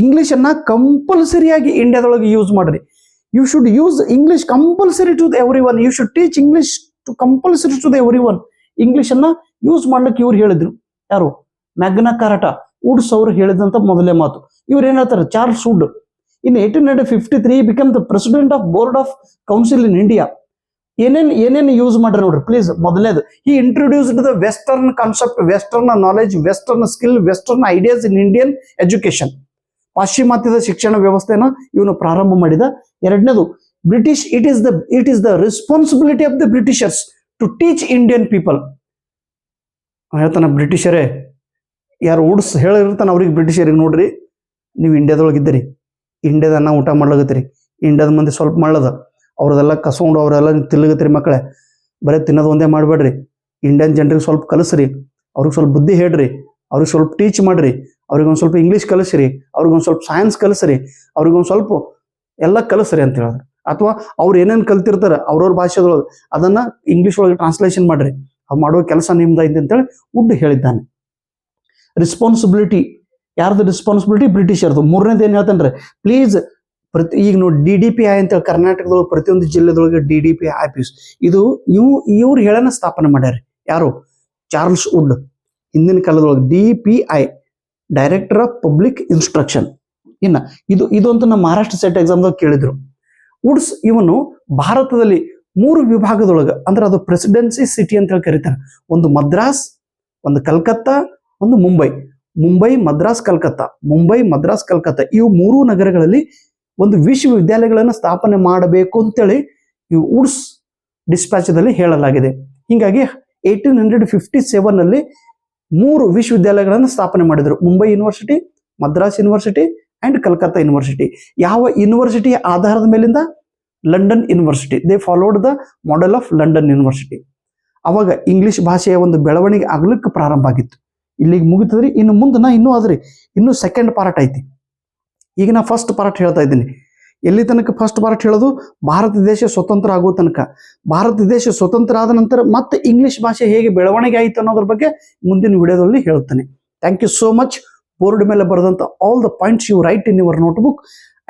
English ಅನ್ನ ಕಂಪಲ್ಸರಿಯಾಗಿ ಇಂಡಿಯಾದೊಳಗೆ ಯೂಸ್ ಮಾಡ್ರಿ. You should use English compulsory to everyone. You should teach English to compulsory to everyone. English ಅನ್ನ ಯೂಸ್ ಮಾಡ್ಲಿಕ್ಕೆ ಇವ್ರು ಹೇಳಿದ್ರು. ಯಾರು? Magna Carta. ವುಡ್ಸ್ ಅವರು ಹೇಳಿದಂತ ಮೊದಲೇ ಮಾತು. ಇವ್ರು ಏನ್ ಹೇಳ್ತಾರೆ, Charles Wood in 1853 become the president of board of council in India. ಏನೇನು ಯೂಸ್ ಮಾಡ್ರಿ ನೋಡ್ರಿ ಪ್ಲೀಸ್. ಮೊದಲನೇದು, he introduced the western concept, western knowledge, western skill, western ideas in Indian education. ಪಾಶ್ಚಿಮಾತ್ಯದ ಶಿಕ್ಷಣ ವ್ಯವಸ್ಥೆನ ಇವನು ಪ್ರಾರಂಭ ಮಾಡಿದ. ಎರಡನೇದು, British it is the responsibility of the Britishers to teach Indian people. ಹೇಳ್ತಾನ ಬ್ರಿಟಿಷರೇ, ಯಾರು ವುಡ್ಸ್ ಹೇಳಿರ್ತಾನ ಅವ್ರಿಗೆ, ಬ್ರಿಟಿಷರಿಗೆ ನೋಡ್ರಿ, ನೀವು ಇಂಡಿಯಾದೊಳಗಿದ್ದೀರಿ, ಇಂಡಿಯಾದ ಅನ್ನ ಊಟ ಮಾಡ್ಲಾಗತ್ತೀರಿ, ಇಂಡಿಯಾದ ಮಂದಿ ಸ್ವಲ್ಪ ಮಾಡ್ಲದ, ಅವ್ರದೆಲ್ಲ ಕಸ್ಕೊಂಡು ಅವರೆಲ್ಲ ತಿಲ್ಲಗತ್ತೀರಿ ಮಕ್ಕಳೇ, ಬರೀ ತಿನ್ನೋದು ಒಂದೇ ಮಾಡಬೇಡ್ರಿ, ಇಂಡಿಯನ್ ಜನರಿಗೆ ಸ್ವಲ್ಪ ಕಲಿಸ್ರಿ, ಅವ್ರಿಗೆ ಸ್ವಲ್ಪ ಬುದ್ಧಿ ಹೇಳ್ರಿ, ಅವ್ರಿಗೆ ಸ್ವಲ್ಪ ಟೀಚ್ ಮಾಡ್ರಿ, ಅವ್ರಿಗೊಂದು ಸ್ವಲ್ಪ ಇಂಗ್ಲೀಷ್ ಕಲಿಸ್ರಿ, ಅವ್ರಿಗೊಂದು ಸ್ವಲ್ಪ ಸೈನ್ಸ್ ಕಲಿಸ್ರಿ, ಅವ್ರಿಗೊಂದು ಸ್ವಲ್ಪ ಎಲ್ಲ ಕಲಿಸ್ರಿ ಅಂತ ಹೇಳಿದ್ರು. ಅಥವಾ ಅವ್ರು ಏನೇನು ಕಲ್ತಿರ್ತಾರೆ ಅವ್ರವ್ರ ಭಾಷೆದೊಳಗೆ ಅದನ್ನ ಇಂಗ್ಲಿಷ್ ಒಳಗೆ ಟ್ರಾನ್ಸ್ಲೇಷನ್ ಮಾಡ್ರಿ, ಅವ್ ಮಾಡುವ ಕೆಲಸ ನಿಮ್ದೈತೆ ಅಂತೇಳಿ ವುಡ್ ಹೇಳಿದ್ದಾನೆ. ರೆಸ್ಪಾನ್ಸಿಬಿಲಿಟಿ ಯಾರ್ದು ರೆಸ್ಪಾನ್ಸಿಬಿಲಿಟಿ? ಬ್ರಿಟಿಷರ್ದು. ಮೂರನೇದು ಏನ್ ಹೇಳ್ತಾನ್ರಿ, ಪ್ಲೀಸ್ ಈಗ ನೋಡಿ DDPI ಅಂತೇಳಿ ಕರ್ನಾಟಕದೊಳಗೆ ಪ್ರತಿಯೊಂದು ಜಿಲ್ಲೆದೊಳಗೆ DDPI ಆಫೀಸ್ ಇದು ಇವ್ರು ಹೇಳನ ಸ್ಥಾಪನೆ ಮಾಡ್ಯಾರ. ಯಾರು? Charles Wood. ಹಿಂದಿನ ಕಾಲದೊಳಗೆ DPI, director of public instruction. ಇನ್ನ ಇದು ಅಂತ ನಮ್ಮ ಮಹಾರಾಷ್ಟ್ರ ಸೆಟ್ ಎಕ್ಸಾಮ್ದಾಗ ಕೇಳಿದ್ರು. ವುಡ್ಸ್ ಇವನು ಭಾರತದಲ್ಲಿ 3 ವಿಭಾಗದೊಳಗೆ, ಅಂದ್ರೆ ಅದು ಪ್ರೆಸಿಡೆನ್ಸಿ ಸಿಟಿ ಅಂತ ಹೇಳಿ ಕರೀತಾರೆ. ಒಂದು ಮದ್ರಾಸ್, ಒಂದು ಕಲ್ಕತ್ತಾ, ಒಂದು ಮುಂಬೈ. ಮುಂಬೈ, ಮದ್ರಾಸ್, ಕಲ್ಕತ್ತಾ ಇವು 3 ನಗರಗಳಲ್ಲಿ ಒಂದು ವಿಶ್ವವಿದ್ಯಾಲಯಗಳನ್ನು ಸ್ಥಾಪನೆ ಮಾಡಬೇಕು ಅಂತೇಳಿ ಈ ವುಡ್ಸ್ ಡಿಸ್ಪ್ಯಾಚದಲ್ಲಿ ಹೇಳಲಾಗಿದೆ. ಹೀಗಾಗಿ 1857 3 ವಿಶ್ವವಿದ್ಯಾಲಯಗಳನ್ನು ಸ್ಥಾಪನೆ ಮಾಡಿದರು. Mumbai university, Madras university and Calcutta university. ಯಾವ ಯೂನಿವರ್ಸಿಟಿಯ ಆಧಾರದ ಮೇಲಿಂದ? London university. They followed the model of London university. ಅವಾಗ ಇಂಗ್ಲಿಷ್ ಭಾಷೆಯ ಒಂದು ಬೆಳವಣಿಗೆ ಆಗ್ಲಿಕ್ಕೆ ಪ್ರಾರಂಭ ಆಗಿತ್ತು. ಇಲ್ಲಿಗೆ ಮುಗಿತದ್ರಿ. ಇನ್ನು ಮುಂದೆ ಇನ್ನೂ ಆದ್ರಿ, ಇನ್ನೂ ಸೆಕೆಂಡ್ ಪಾರ್ಟ್ ಐತಿ. ಈಗ ನಾ ಫಸ್ಟ್ ಪಾರ್ಟ್ ಹೇಳ್ತಾ ಇದ್ದೀನಿ. ಎಲ್ಲಿ ತನಕ ಫಸ್ಟ್ ಪಾರ್ಟ್ ಹೇಳೋದು? ಭಾರತ ದೇಶ ಸ್ವತಂತ್ರ ಆಗೋ ತನಕ. ಭಾರತ ದೇಶ ಸ್ವತಂತ್ರ ಆದ ನಂತರ ಮತ್ತೆ ಇಂಗ್ಲಿಷ್ ಭಾಷೆ ಹೇಗೆ ಬೆಳವಣಿಗೆ ಆಯಿತು ಅನ್ನೋದ್ರ ಬಗ್ಗೆ ಮುಂದಿನ ವಿಡಿಯೋದಲ್ಲಿ ಹೇಳುತ್ತೇನೆ. Thank you so much. Board ಮೇಲೆ ಬರೆದಂತ all the points you write in your notebook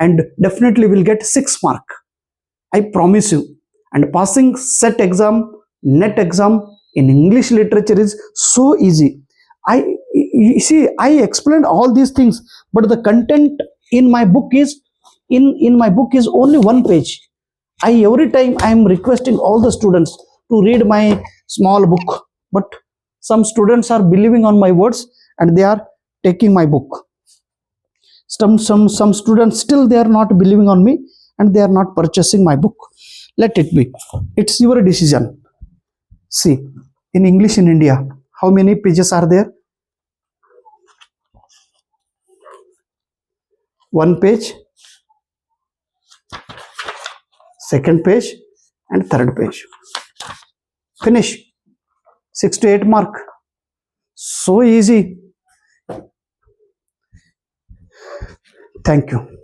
and definitely will get 6 marks. I promise you. And passing set exam, net exam in English literature is so easy. I explained all these things, but the content in my book is only 1 page. Every time I am requesting all the students to read my small book, but some students are believing on my words and they are taking my book. Some students still they are not believing on me and they are not purchasing my book. Let it be. It's your decision. See, in English in India, how many pages are there? 1 page, second page, and third page. Finish. 6 to 8 marks. So easy. Thank you.